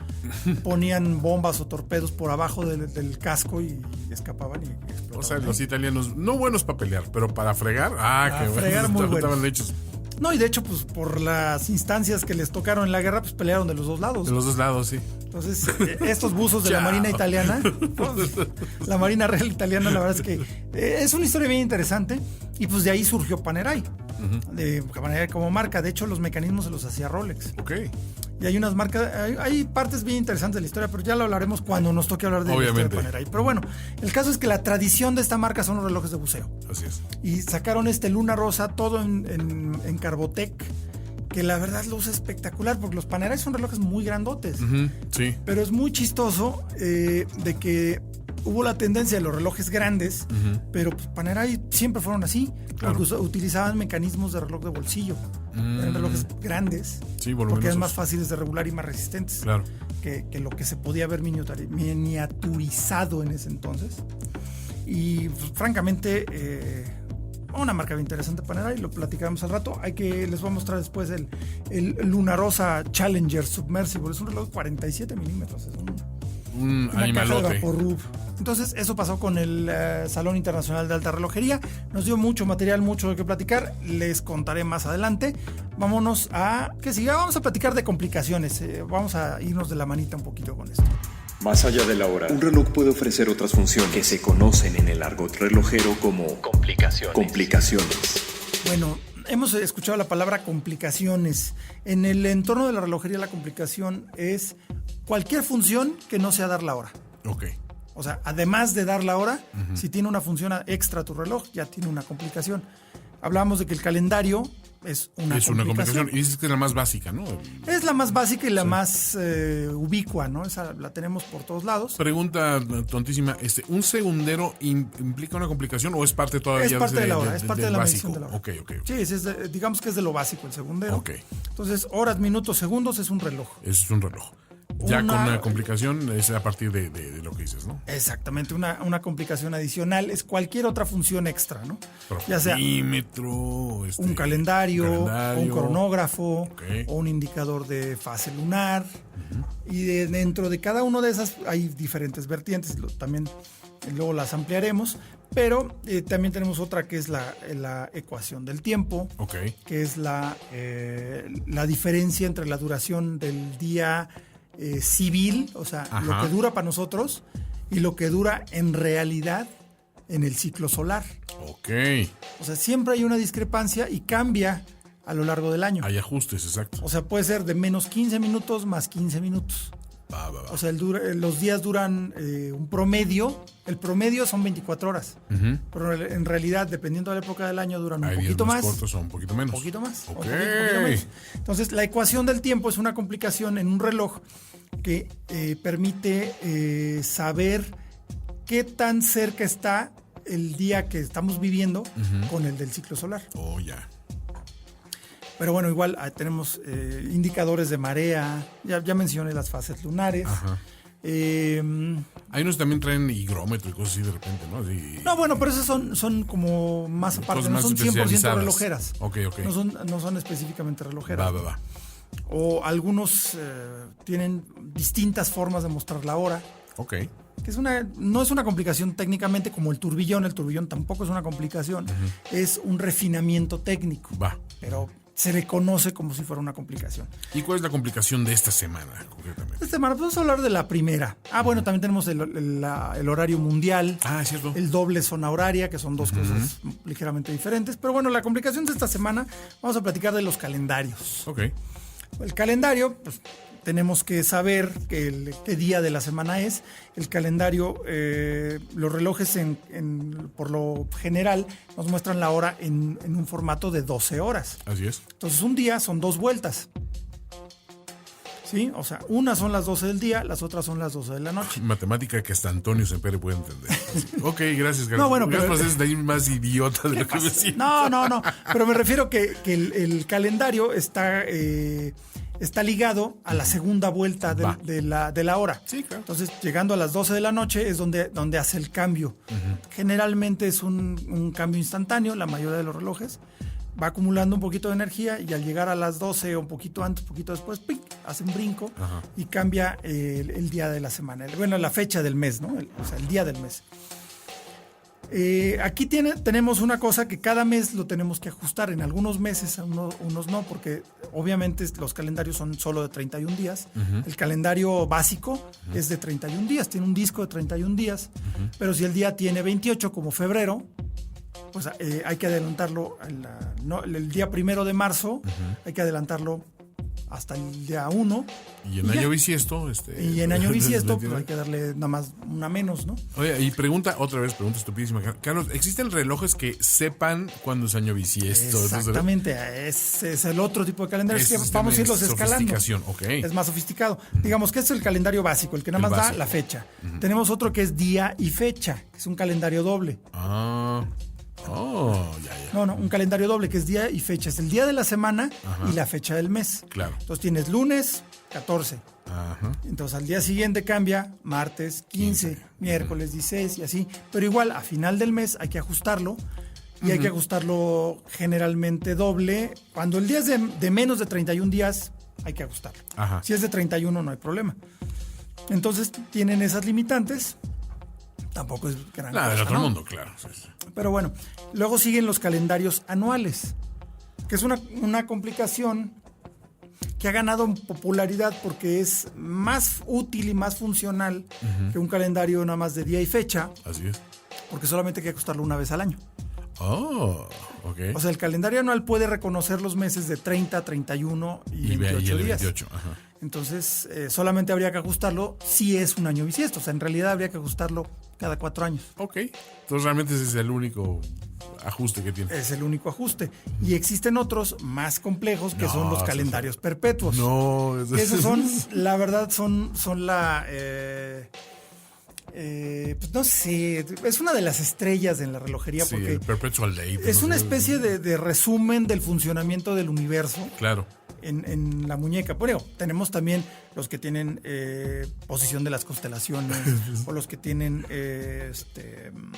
ponían bombas o torpedos por abajo del casco y escapaban y explotaban. O sea, los italianos, no buenos para pelear, pero para fregar, fregar muy buenos. Estaban hechos. No, y de hecho, pues por las instancias que les tocaron en la guerra, pues pelearon de los dos lados. De los dos lados, sí. Entonces, estos buzos de la Marina italiana, pues, la Marina Real italiana, la verdad es que es una historia bien interesante. Y pues de ahí surgió Panerai, de Panerai como marca. De hecho, los mecanismos se los hacía Rolex. Ok. Y hay unas marcas, hay partes bien interesantes de la historia, pero ya lo hablaremos cuando nos toque hablar de la historia de Panerai. Pero bueno, el caso es que la tradición de esta marca son los relojes de buceo. Así es. Y sacaron Luna Rosa, todo en Carbotec, que la verdad lo usa espectacular, porque los Panerai son relojes muy grandotes. Sí. Pero es muy chistoso de que hubo la tendencia de los relojes grandes, pero pues Panerai siempre fueron así, Claro. porque utilizaban mecanismos de reloj de bolsillo. Eran relojes grandes, Sí, porque voluminosos. eran más fáciles de regular y más resistentes Claro. que lo que se podía haber miniaturizado en ese entonces. Y pues, francamente, una marca bien interesante Panerai, lo platicaremos al rato. Les voy a mostrar después el Lunarosa Challenger Submersible. Es un reloj de 47 milímetros. Es Un una caja de animalote. Vaporub. Entonces, eso pasó con el Salón Internacional de Alta Relojería. Nos dio mucho material, mucho de qué platicar. Les contaré más adelante. Vámonos a... ¿Qué sigue? Vamos a platicar de complicaciones. Vamos a irnos de la manita un poquito con esto. Más allá de la hora, un reloj puede ofrecer otras funciones que se conocen en el argot relojero como complicaciones. Bueno, hemos escuchado la palabra complicaciones. En el entorno de la relojería, la complicación es cualquier función que no sea dar la hora. Ok. O sea, además de dar la hora, si tiene una función extra tu reloj, ya tiene una complicación. Hablábamos de que el calendario es una complicación. Y dices que es la más básica, ¿no? Es la más básica y la más ubicua, ¿no? Esa la tenemos por todos lados. Pregunta tontísima, ¿un segundero implica una complicación o es parte todavía Es parte de la hora, es parte de la básico? medición de la hora. Ok. Sí, digamos que es de lo básico el segundero. Ok. Entonces, horas, minutos, segundos es un reloj. Es un reloj. Ya con una complicación es a partir de lo que dices, ¿no? Exactamente, una complicación adicional es cualquier otra función extra, ¿no? Ya sea Milímetro, un calendario, un cronógrafo, o un indicador de fase lunar. Y dentro de cada una de esas hay diferentes vertientes, también luego las ampliaremos. Pero también tenemos otra que es la ecuación del tiempo, que es la diferencia entre la duración del día civil, o sea, lo que dura para nosotros y lo que dura en realidad en el ciclo solar. Ok. O sea, siempre hay una discrepancia y cambia a lo largo del año. Hay ajustes, exacto. O sea, puede ser de menos 15 minutos más 15 minutos. Va. O sea, los días duran un promedio. El promedio son 24 horas. Pero en realidad, dependiendo de la época del año, duran un poquito más. Cortos o un poquito menos. Un poquito más. Ok. Un poquito menos. Entonces, la ecuación del tiempo es una complicación en un reloj que permite saber qué tan cerca está el día que estamos viviendo con el del ciclo solar. Oh, ya. Pero bueno, igual tenemos indicadores de marea, ya mencioné las fases lunares. Hay unos también traen higrómetro y cosas así de repente, ¿no? Así, no, bueno, pero esas son como más aparte, no más son 100% especializadas. relojeras. Ok. No son específicamente relojeras. Va. O algunos tienen distintas formas de mostrar la hora. Ok. Que no es una complicación técnicamente como el turbillón tampoco es una complicación, es un refinamiento técnico. Va. Pero se le conoce como si fuera una complicación. ¿Y cuál es la complicación de esta semana, concretamente? Esta semana vamos a hablar de la primera. Bueno, también tenemos el horario mundial. Es cierto. El doble zona horaria, que son dos cosas ligeramente diferentes. Pero bueno, la complicación de esta semana, vamos a platicar de los calendarios. Ok. El calendario, pues tenemos que saber qué día de la semana es. El calendario, los relojes por lo general nos muestran la hora en un formato de 12 horas. Así es. Entonces un día son 2 vueltas. ¿Sí? O sea, unas son las 12 del día, las otras son las 12 de la noche. Matemática que hasta Antonio Sempere puede entender. Ok, gracias. No, bueno, pero... pero... es de ahí más idiota de lo que me decía. No. Pero me refiero que el calendario está ligado a la segunda vuelta de la hora. Sí, claro. Entonces, llegando a las 12 de la noche es donde hace el cambio. Generalmente es un cambio instantáneo, la mayoría de los relojes. Va acumulando un poquito de energía y al llegar a las 12 o un poquito antes, un poquito después, ¡ping!, hace un brinco y cambia el día de la semana. Bueno, la fecha del mes, ¿no? O sea, el día del mes. Aquí tenemos una cosa que cada mes lo tenemos que ajustar. En algunos meses, unos no, porque obviamente los calendarios son solo de 31 días. El calendario básico es de 31 días, tiene un disco de 31 días. Pero si el día tiene 28, como febrero, pues hay que adelantarlo el día 1 de marzo, hay que adelantarlo hasta el día 1. Y en año bisiesto. Y en año bisiesto, pues hay que darle nada más una menos, ¿no? Oye, y pregunta estupidísima. Carlos, ¿existen relojes que sepan cuándo es año bisiesto? Exactamente, ese es el otro tipo de calendario. Que vamos a irlos escalando. Okay. Es más sofisticado. Digamos que este es el calendario básico, el que nada más da la fecha. Tenemos otro que es día y fecha, que es un calendario doble. Ya. No, un calendario doble que es día y fecha. Es el día de la semana y la fecha del mes. Claro. Entonces tienes lunes 14. Entonces al día siguiente cambia martes 15, miércoles 16 y así. Pero igual a final del mes hay que ajustarlo. Y hay que ajustarlo generalmente doble. Cuando el día es de menos de 31 días, hay que ajustarlo. Si es de 31 no hay problema. Entonces tienen esas limitantes. Tampoco es gran cosa, del otro ¿no? mundo, claro. Sí. Pero bueno, luego siguen los calendarios anuales, que es una complicación que ha ganado en popularidad porque es más útil y más funcional que un calendario nada más de día y fecha. Así es. Porque solamente hay que ajustarlo una vez al año. Ok. O sea, el calendario anual puede reconocer los meses de 30, 31 y 28 días. 28, Entonces, solamente habría que ajustarlo si es un año bisiesto. O sea, en realidad habría que ajustarlo cada 4 años. Ok. Entonces, realmente ese es el único ajuste que tiene. Es el único ajuste. Y existen otros más complejos que son los calendarios perpetuos. Esos son, la verdad, son la... pues no sé, es una de las estrellas en la relojería porque el Perpetual Date. Es una especie de resumen del funcionamiento del universo. Claro. En la muñeca. Bueno, tenemos también los que tienen posición de las constelaciones o los que tienen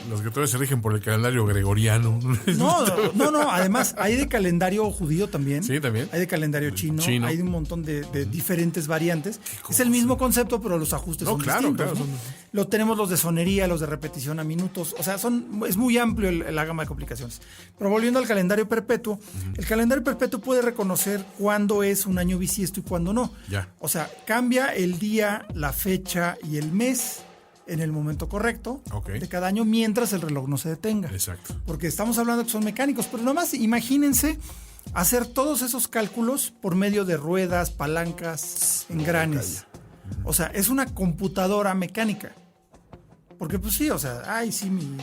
los que todavía se rigen por el calendario gregoriano. No, además hay de calendario judío también. Sí, también. Hay de calendario chino. Hay de un montón de diferentes variantes. Es el mismo concepto, pero los ajustes son distintos. Claro. Lo tenemos los de sonería, los de repetición a minutos. O sea, es muy amplio la gama de complicaciones. Pero volviendo al calendario perpetuo, el calendario perpetuo puede reconocer cuándo es un año bisiesto y cuándo no. Ya. O sea, cambia el día, la fecha y el mes en el momento correcto de cada año mientras el reloj no se detenga. Exacto. Porque estamos hablando que son mecánicos, pero nomás imagínense hacer todos esos cálculos por medio de ruedas, palancas, engranes. O sea, es una computadora mecánica. Porque pues sí, o sea, mi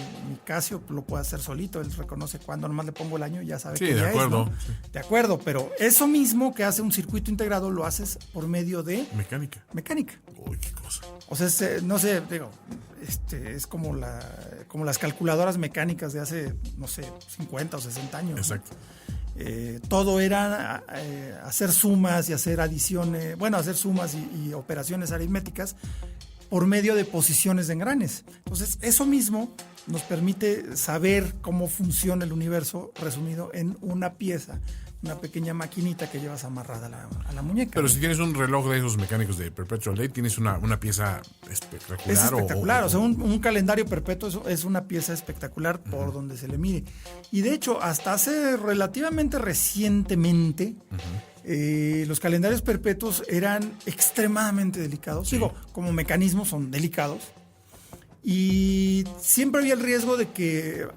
Casio lo puede hacer solito, él reconoce cuando nomás le pongo el año y ya sabe que ya es, ¿no? Sí. De acuerdo, pero eso mismo que hace un circuito integrado lo haces por medio de... Mecánica. Uy, qué cosa. O sea, no sé, digo, es como las calculadoras mecánicas de hace, no sé, 50 o 60 años. Exacto. ¿No? Todo era hacer sumas y hacer adiciones, hacer sumas y operaciones aritméticas por medio de posiciones de engranes. Entonces, eso mismo nos permite saber cómo funciona el universo resumido en una pieza, una pequeña maquinita que llevas amarrada a la muñeca. Pero si tienes un reloj de esos mecánicos de Perpetual Date, tienes una pieza espectacular. Es espectacular, o sea, un calendario perpetuo es una pieza espectacular por donde se le mide. Y de hecho, hasta hace relativamente recientemente, los calendarios perpetuos eran extremadamente delicados. Sí. Digo, como mecanismos son delicados. Y siempre había el riesgo de que...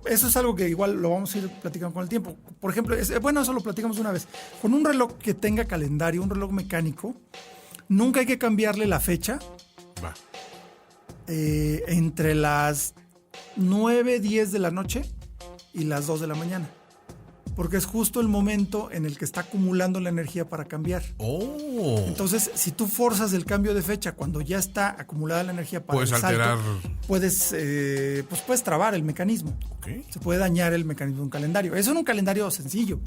Eso es algo que igual lo vamos a ir platicando con el tiempo. Por ejemplo, eso lo platicamos una vez. Con un reloj que tenga calendario, un reloj mecánico, nunca hay que cambiarle la fecha. Entre las 9, 10 de la noche y las 2 de la mañana. Porque es justo el momento en el que está acumulando la energía para cambiar. Entonces, si tú forzas el cambio de fecha cuando ya está acumulada la energía para puedes el salto, alterar, puedes trabar el mecanismo. Se puede dañar el mecanismo de un calendario. Eso en un calendario sencillo.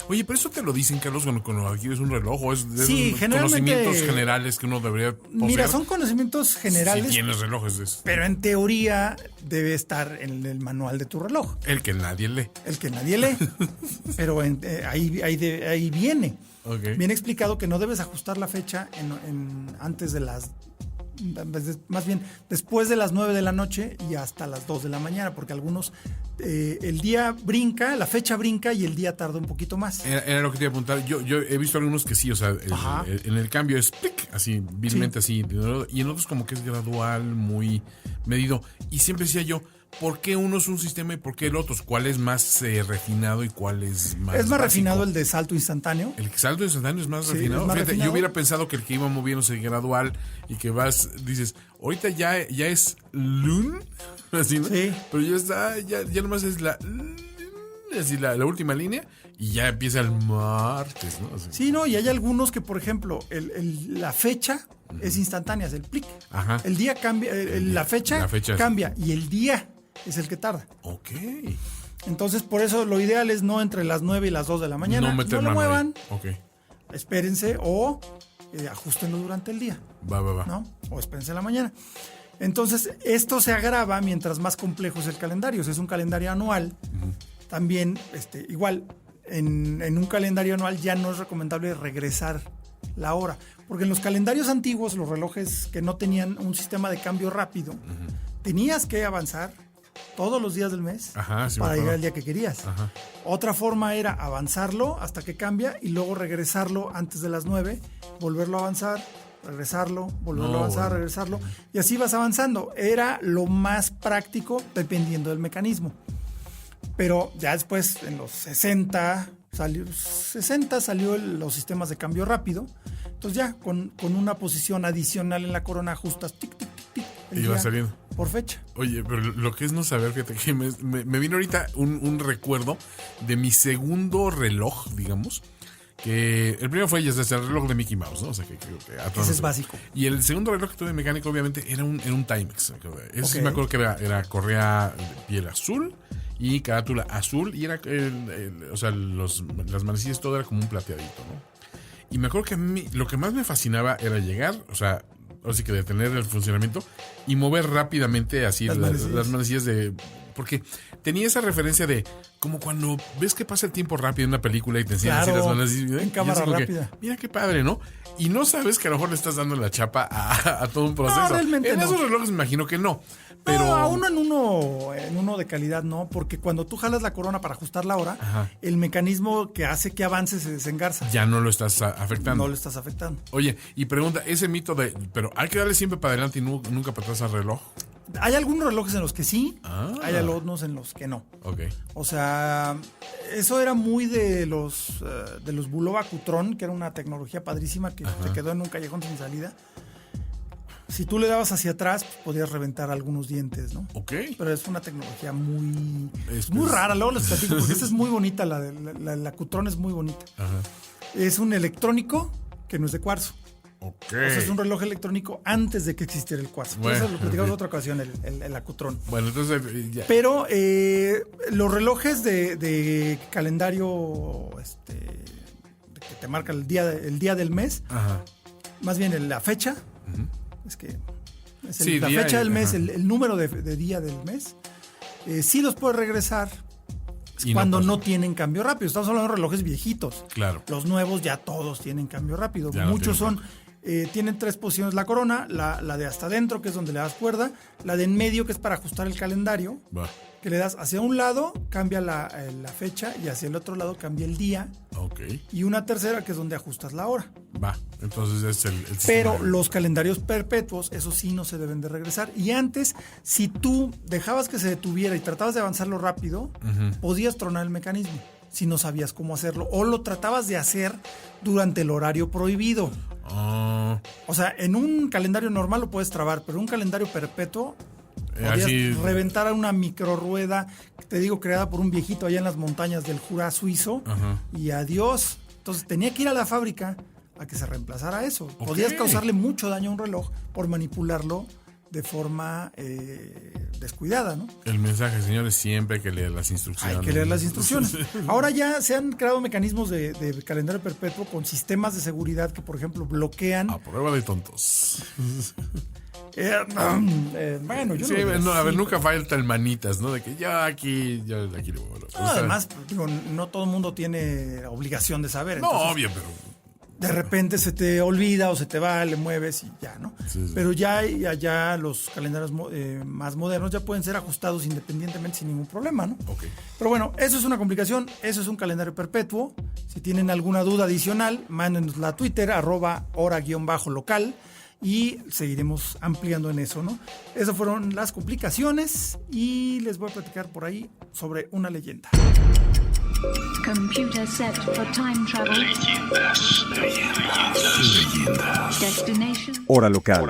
Oye, pero eso te lo dicen, Carlos, cuando adquieres un reloj, o es de conocimientos generales que uno debería poseer. Mira, son conocimientos generales. Si tienes relojes de eso. Pero en teoría debe estar en el manual de tu reloj. El que nadie lee. Pero ahí viene. Viene explicado que no debes ajustar la fecha antes de más bien después de las 9 de la noche y hasta las 2 de la mañana, porque algunos el día brinca, la fecha brinca y el día tarda un poquito más. Era lo que te iba a apuntar. Yo he visto algunos que sí, o sea, en el cambio es ¡pic! Así, vilmente así, y en otros como que es gradual, muy medido. Y siempre decía yo, ¿por qué uno es un sistema y por qué el otro? ¿Cuál es más refinado y cuál es más Es más básico? refinado el de salto instantáneo. El salto instantáneo es más Sí, refinado. es más Fíjate, refinado. yo hubiera pensado que el que iba moviéndose gradual y que dices, ahorita ya es lun, así, ¿no? Sí. Pero ya está, ya nomás es así la última línea y ya empieza el martes, ¿no? Así. Sí, no, y hay algunos que, por ejemplo, la fecha es instantánea, es el plic. Ajá. El día cambia, la fecha es- cambia y el día es el que tarda. Ok. Entonces, por eso lo ideal es no entre las 9 y las 2 de la mañana. No meter lo mano ahí. muevan, Ok. espérense o ajustenlo durante el día, Va. ¿no? O espérense en la mañana. Entonces, esto se agrava mientras más complejo es el calendario. Si es un calendario anual, también, igual, en un calendario anual ya no es recomendable regresar la hora. Porque en los calendarios antiguos, los relojes que no tenían un sistema de cambio rápido, tenías que avanzar todos los días del mes Ajá, sí me para acuerdo. llegar al día que querías. Ajá. Otra forma era avanzarlo hasta que cambia y luego regresarlo antes de las 9, volverlo a avanzar, regresarlo, volverlo a avanzar, bueno. regresarlo. Y así vas avanzando. Era lo más práctico dependiendo del mecanismo. Pero ya después, en los 60 salió los sistemas de cambio rápido. Entonces ya con una posición adicional en la corona ajustas tic, tic, tic, tic. el Y va día saliendo. por fecha. Oye, pero lo que es no saber, fíjate que me vino ahorita un recuerdo de mi segundo reloj, digamos. Que el primero fue ya el reloj de Mickey Mouse, ¿no? O sea, que creo que a todos Ese es nos- básico. Y el segundo reloj que tuve mecánico, obviamente, era un Timex. Ese sí Ok. me acuerdo que era correa de piel azul y carátula azul. Y era, o sea, las manecillas, todo era como un plateadito, ¿no? Y me acuerdo que a mí lo que más me fascinaba era llegar, o sea, así que detener el funcionamiento y mover rápidamente así Las las manecillas. manecillas de... Porque tenía esa referencia de como cuando ves que pasa el tiempo rápido en una película y te enseñan así Claro, las manecillas. en y cámara así como que, rápida. mira qué padre, ¿no? Y no sabes que a lo mejor le estás dando la chapa a todo un proceso. No, realmente en no. esos relojes me imagino que no. Pero No, a uno en uno de calidad no, porque cuando tú jalas la corona para ajustar la hora, Ajá. el mecanismo que hace que avance se desengarza. ya no lo estás afectando. No le estás afectando. Oye, y pregunta, ese mito de, pero hay que darle siempre para adelante y nunca para atrás al reloj. Hay algunos relojes en los que sí, Ah. hay algunos en los que no. Ok. O sea, eso era muy de los Bulova Cutron, que era una tecnología padrísima que se quedó en un callejón sin salida. Si tú le dabas hacia atrás, pues, podías reventar algunos dientes, ¿no? Ok. Pero es una tecnología muy Pues- rara. Luego les platico, porque esta es muy bonita, la Cutron es muy bonita. Ajá. Es un electrónico que no es de cuarzo. Ok. O sea, es un reloj electrónico antes de que existiera el cuarzo. Por Bueno, eso lo platicamos en ok. otra ocasión, el Acutrón. Bueno, entonces ya. Pero los relojes de calendario que te marca el día del mes, Ajá. más bien la fecha, es que es Sí, la día fecha y- del mes, ajá. el número de día del mes, sí los puedes regresar Y no cuando pasa. no tienen cambio rápido. Estamos hablando de relojes viejitos. Claro. Los nuevos ya todos tienen cambio rápido. Ya no Muchos tienen tienen 3 posiciones la corona, la de hasta adentro, que es donde le das cuerda, la de en medio, que es para ajustar el calendario, Va. que le das hacia un lado, cambia la fecha, y hacia el otro lado cambia el día, Ok. y una tercera, que es donde ajustas la hora. Va. Entonces es el Pero sistema. los calendarios perpetuos, eso sí, no se deben de regresar. Y antes, si tú dejabas que se detuviera y tratabas de avanzarlo rápido, podías tronar el mecanismo si no sabías cómo hacerlo. O lo tratabas de hacer durante el horario prohibido. Ah, O sea, en un calendario normal lo puedes trabar, pero un calendario perpetuo podías así. reventar a una microrueda, te digo, creada por un viejito allá en las montañas del Jura suizo. Ajá. Y adiós. Entonces tenía que ir a la fábrica a que se reemplazara eso. Ok. Podías causarle mucho daño a un reloj por manipularlo de forma descuidada, ¿no? El mensaje, señores, siempre hay que leer las instrucciones. Hay que leer las instrucciones. Ahora ya se han creado mecanismos de calendario perpetuo con sistemas de seguridad que, por ejemplo, bloquean. A prueba de tontos. Bueno, yo Sí, lo veo no, a ver, así. nunca falta el manitas, ¿no? De que yo aquí le voy a No, además, digo, no todo el mundo tiene obligación de saber. No, entonces, obvio, pero. de repente se te olvida o se te va, le mueves y ya, ¿no? Sí, sí. Pero ya los calendarios más modernos ya pueden ser ajustados independientemente sin ningún problema, ¿no? Ok. Pero bueno, eso es una complicación, eso es un calendario perpetuo. Si tienen alguna duda adicional, mándenosla a Twitter, @hora_local. y seguiremos ampliando en eso, ¿no? Esas fueron las complicaciones y les voy a platicar por ahí sobre una leyenda. Computer set for time travel. Leyendas. Destination. Hora local.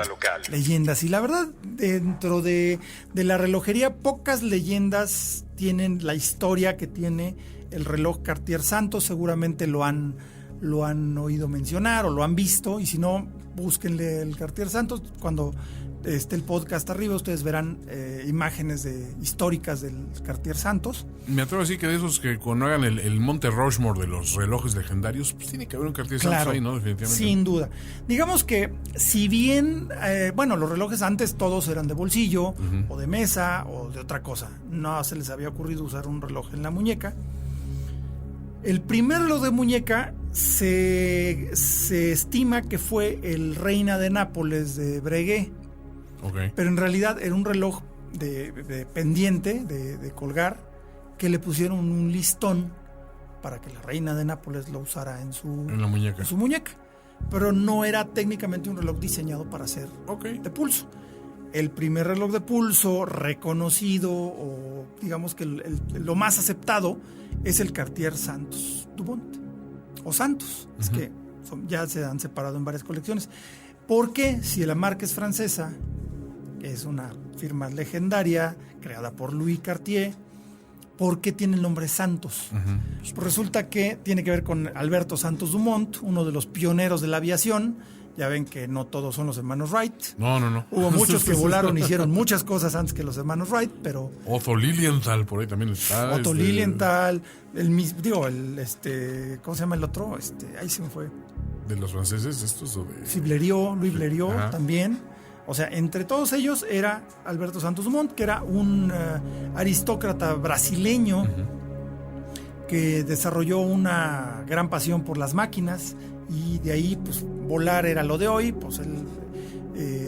Leyendas. Y la verdad, dentro de la relojería, pocas leyendas tienen la historia que tiene el reloj Cartier Santos. Seguramente lo han oído mencionar o lo han visto. Y si no, búsquenle el Cartier Santos. Cuando esté el podcast arriba, ustedes verán imágenes históricas del Cartier Santos. Me atrevo a decir que de esos que cuando hagan el Monte Rushmore de los relojes legendarios, pues tiene que haber un Cartier Santos ahí, ¿no? Definitivamente. Sin duda. Digamos que si bien, los relojes antes todos eran de bolsillo, o de mesa, o de otra cosa. No se les había ocurrido usar un reloj en la muñeca. El primer reloj de muñeca se estima que fue el Reina de Nápoles de Breguet. Okay. Pero en realidad era un reloj de pendiente, de colgar, que le pusieron un listón para que la Reina de Nápoles lo usara en su muñeca. Pero no era técnicamente un reloj diseñado para ser de pulso. El primer reloj de pulso reconocido, o digamos que lo más aceptado, es el Cartier Santos Dumont, o Santos. Es que ya se han separado en varias colecciones. Porque si la marca es francesa, es una firma legendaria creada por Louis Cartier, ¿por qué tiene el nombre Santos? Pues resulta que tiene que ver con Alberto Santos Dumont, uno de los pioneros de la aviación. Ya ven que no todos son los hermanos Wright. No. Hubo muchos que volaron, hicieron muchas cosas antes que los hermanos Wright, pero... Otto Lilienthal, por ahí también está. Otto Lilienthal, ¿cómo se llama el otro? Ahí se me fue. ¿De los franceses estos o de...? Sí, Louis Blériot también. O sea, entre todos ellos era Alberto Santos Dumont, que era un aristócrata brasileño que desarrolló una gran pasión por las máquinas, y de ahí pues volar era lo de hoy. Pues él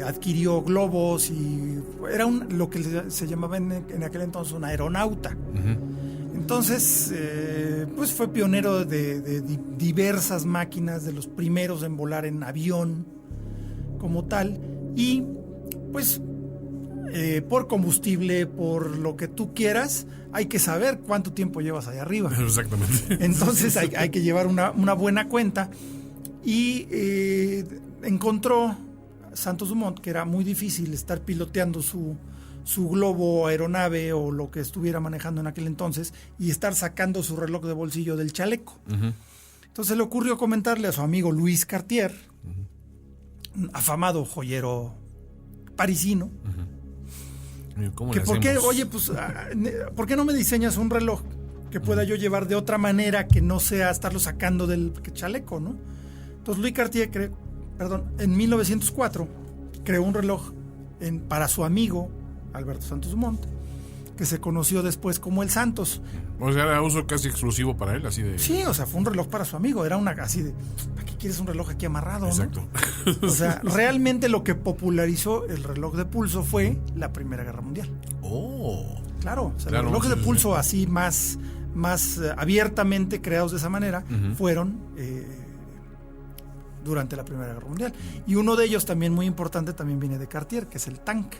adquirió globos y era lo que se llamaba en aquel entonces un aeronauta. Entonces pues fue pionero de diversas máquinas, de los primeros en volar en avión como tal. Y pues por combustible, por lo que tú quieras, hay que saber cuánto tiempo llevas ahí arriba. Exactamente. Entonces hay que llevar una buena cuenta. Y encontró Santos Dumont que era muy difícil estar piloteando su globo aeronave o lo que estuviera manejando en aquel entonces y estar sacando su reloj de bolsillo del chaleco. Entonces le ocurrió comentarle a su amigo Louis Cartier, un afamado joyero parisino, que ¿por qué no me diseñas un reloj que pueda yo llevar de otra manera que no sea estarlo sacando del chaleco, ¿no? Entonces Louis Cartier en 1904 creó un reloj para su amigo Alberto Santos Dumont, que se conoció después como el Santos. O sea, era uso casi exclusivo para él, así de... Sí, o sea, fue un reloj para su amigo, era una así de, ¿para qué quieres un reloj aquí amarrado? Exacto. ¿No? O sea, realmente lo que popularizó el reloj de pulso fue la Primera Guerra Mundial. Claro, o sea, los relojes de pulso así más abiertamente creados de esa manera fueron durante la Primera Guerra Mundial. Y uno de ellos también muy importante también viene de Cartier, que es el Tank.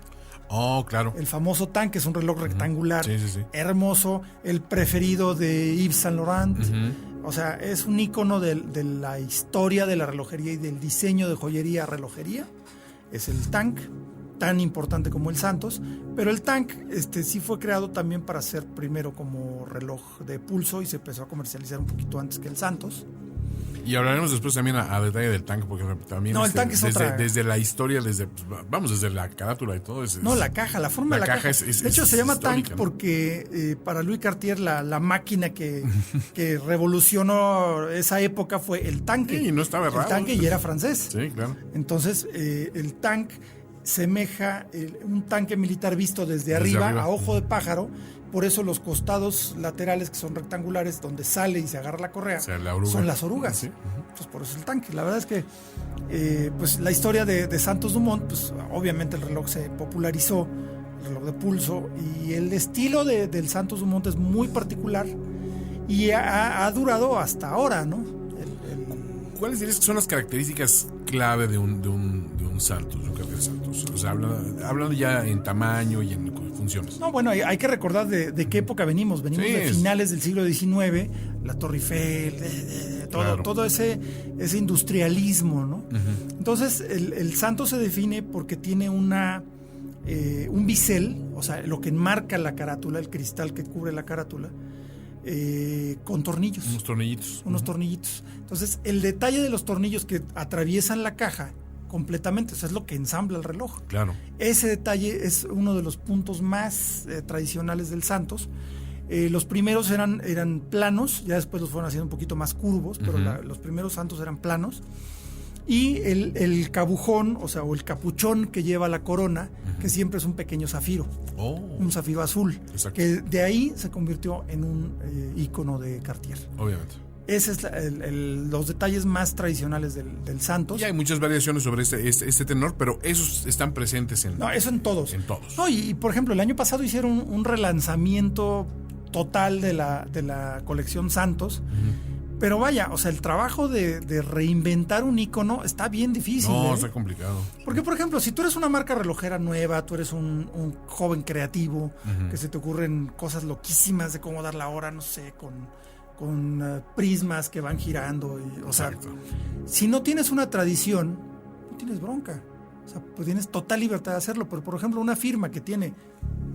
Claro. El famoso Tank es un reloj rectangular, hermoso, el preferido de Yves Saint Laurent. O sea, es un ícono de la historia de la relojería y del diseño de joyería a relojería. Es el Tank, tan importante como el Santos, pero el Tank sí fue creado también para ser primero como reloj de pulso y se empezó a comercializar un poquito antes que el Santos. Y hablaremos después también a detalle del Tank, porque también el Tank es desde la historia, desde la carátula y todo eso. La caja, la forma de la caja. De hecho, se llama Tank, ¿no? Porque para Louis Cartier la máquina que revolucionó esa época fue el tanque. Sí, no estaba errado. El tanque y era francés. Sí, claro. Entonces, el Tank semeja un tanque militar visto desde arriba a ojo de pájaro. Por eso los costados laterales, que son rectangulares, donde sale y se agarra la correa, son las orugas. Sí. Pues por eso el Tanque. La verdad es que pues la historia de Santos Dumont, pues obviamente el reloj se popularizó, el reloj de pulso, y el estilo del Santos Dumont es muy particular y ha durado hasta ahora, ¿no? ¿Cuáles dirías que son las características clave de un un Santos, un Cartier Santos? O sea, hablando ya en tamaño y en funciones. No, bueno, hay que recordar de qué época venimos. Venimos de finales del siglo XIX, la Torre Eiffel, todo ese industrialismo, ¿no? Uh-huh. Entonces, el Santos se define porque tiene un bisel, o sea, lo que enmarca la carátula, el cristal que cubre la carátula, con tornillos. Unos tornillitos. Entonces, el detalle de los tornillos que atraviesan la caja completamente, o sea, es lo que ensambla el reloj. Claro. Ese detalle es uno de los puntos más tradicionales del Santos. Los primeros eran planos, ya después los fueron haciendo un poquito más curvos, pero los primeros Santos eran planos. Y el cabujón, o sea, o el capuchón que lleva la corona, que siempre es un pequeño zafiro, un zafiro azul, exacto, que de ahí se convirtió en un ícono de Cartier. Obviamente. Ese es los detalles más tradicionales del Santos. Y hay muchas variaciones sobre este tenor, pero esos están presentes en... No, eso en todos. En todos. No, y por ejemplo, el año pasado hicieron un relanzamiento total de la colección Santos. Pero vaya, o sea, el trabajo de reinventar un ícono está bien difícil. No, está complicado. Porque, por ejemplo, si tú eres una marca relojera nueva, tú eres un joven creativo, que se te ocurren cosas loquísimas de cómo dar la hora, no sé, con prismas que van girando. O sea, si no tienes una tradición, no tienes bronca. O sea, pues tienes total libertad de hacerlo. Pero, por ejemplo, una firma que tiene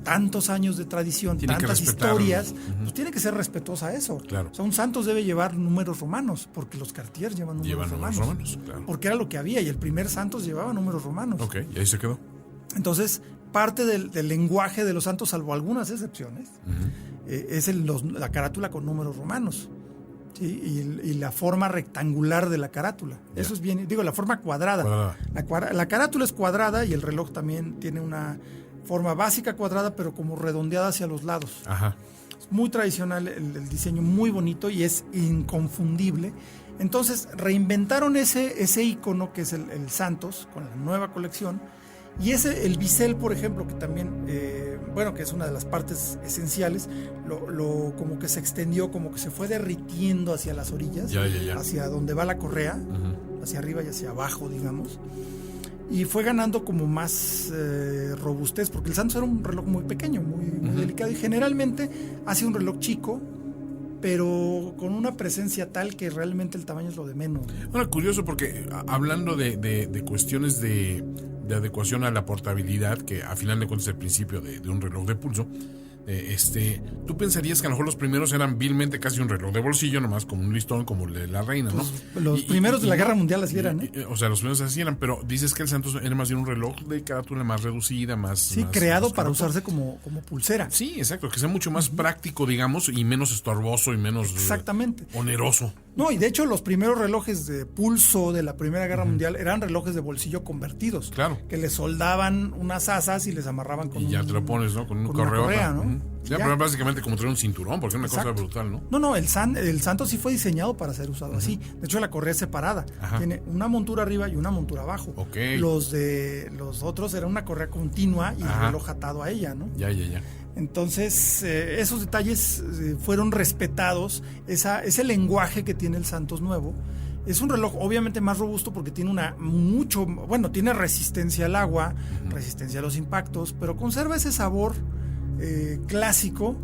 tantos años de tradición, tantas historias, pues tiene que ser respetuosa a eso. Claro. O sea, un Santos debe llevar números romanos, porque los Cartier llevan números romanos. Claro. Porque era lo que había, y el primer Santos llevaba números romanos. Ok, y ahí se quedó. Entonces, parte del lenguaje de los Santos, salvo algunas excepciones, es la carátula con números romanos. ¿Sí? Y la forma rectangular de la carátula. Yeah. Eso es bien, la forma cuadrada. La carátula es cuadrada y el reloj también tiene una forma básica cuadrada, pero como redondeada hacia los lados. Ajá. Es muy tradicional el diseño, muy bonito y es inconfundible. Entonces reinventaron ese icono que es el Santos con la nueva colección. Y el bisel, por ejemplo, que también, que es una de las partes esenciales, como que se extendió, como que se fue derritiendo hacia las orillas, hacia donde va la correa, hacia arriba y hacia abajo, digamos. Y fue ganando como más robustez, porque el Santos era un reloj muy pequeño, muy delicado, y generalmente hace un reloj chico, pero con una presencia tal que realmente el tamaño es lo de menos. Bueno, curioso, porque hablando de cuestiones de adecuación a la portabilidad, que a final de cuentas es el principio de un reloj de pulso, tú pensarías que a lo mejor los primeros eran vilmente casi un reloj de bolsillo, nomás como un listón, como el de la reina, ¿no? Pues los primeros de la Guerra Mundial así eran, ¿eh? O sea, los primeros así eran, pero dices que el Santos era más bien un reloj de carátula más reducida, creado para usarse como pulsera. Sí, exacto, que sea mucho más práctico, digamos, y menos estorboso y menos oneroso. No, y de hecho los primeros relojes de pulso de la Primera Guerra Mundial eran relojes de bolsillo convertidos. Claro. Que le soldaban unas asas y les amarraban con ya te lo pones, ¿no? Con una correa, ¿no? Pero básicamente como traer un cinturón, porque es una cosa brutal, ¿no? No, el Santos sí fue diseñado para ser usado así. De hecho, la correa es separada. Tiene una montura arriba y una montura abajo. Okay. Los otros era una correa continua y el reloj atado a ella, ¿no? Ya. Entonces, esos detalles fueron respetados. Ese lenguaje que tiene el Santos nuevo es un reloj obviamente más robusto porque tiene tiene resistencia al agua, resistencia a los impactos, pero conserva ese sabor clásico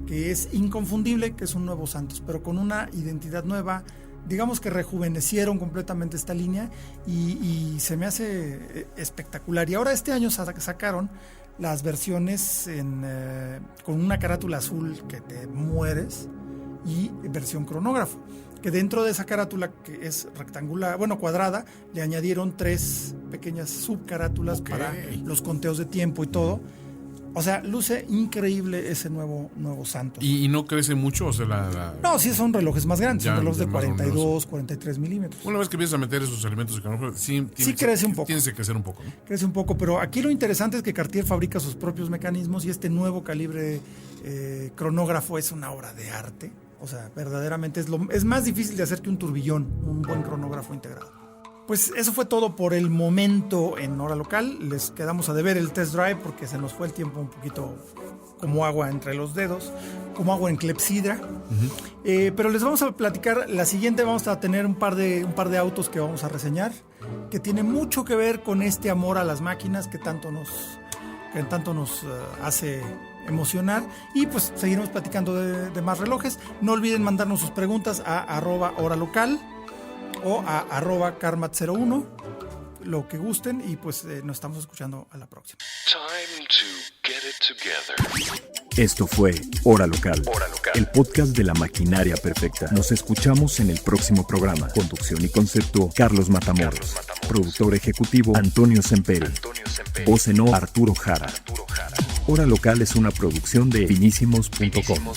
que es inconfundible, que es un nuevo Santos, pero con una identidad nueva. Digamos que rejuvenecieron completamente esta línea y se me hace espectacular. Y ahora este año sacaron las versiones con una carátula azul que te mueres y versión cronógrafo, que dentro de esa carátula, que es rectangular, cuadrada, le añadieron 3 pequeñas subcarátulas para los conteos de tiempo y todo. O sea, luce increíble ese nuevo Santos. ¿Y no crece mucho? O sea, No, sí son relojes más grandes, son relojes de 42, 43 milímetros. Una vez que empiezas a meter esos elementos, sí crece un poco. Tienes que crecer un poco, ¿no? Crece un poco, pero aquí lo interesante es que Cartier fabrica sus propios mecanismos y este nuevo calibre cronógrafo es una obra de arte. O sea, verdaderamente es más difícil de hacer que un turbillón, un buen cronógrafo integrado. Pues eso fue todo por el momento en Hora Local. Les quedamos a deber el test drive porque se nos fue el tiempo un poquito como agua entre los dedos. como agua en clepsidra. Pero les vamos a platicar la siguiente. Vamos a tener un par de autos que vamos a reseñar, que tiene mucho que ver con este amor a las máquinas que tanto nos hace emocionar. Y pues seguiremos platicando de más relojes. No olviden mandarnos sus preguntas a @horalocal o a @carmat01, lo que gusten, y pues nos estamos escuchando a la próxima. Time to get it together. Esto fue Hora Local, el podcast de la maquinaria perfecta. Nos escuchamos en el próximo programa. Conducción y concepto, Carlos Matamoros. Productor ejecutivo, Antonio Semperi. Voz en off, Arturo Jara. Hora Local es una producción de finísimos.com.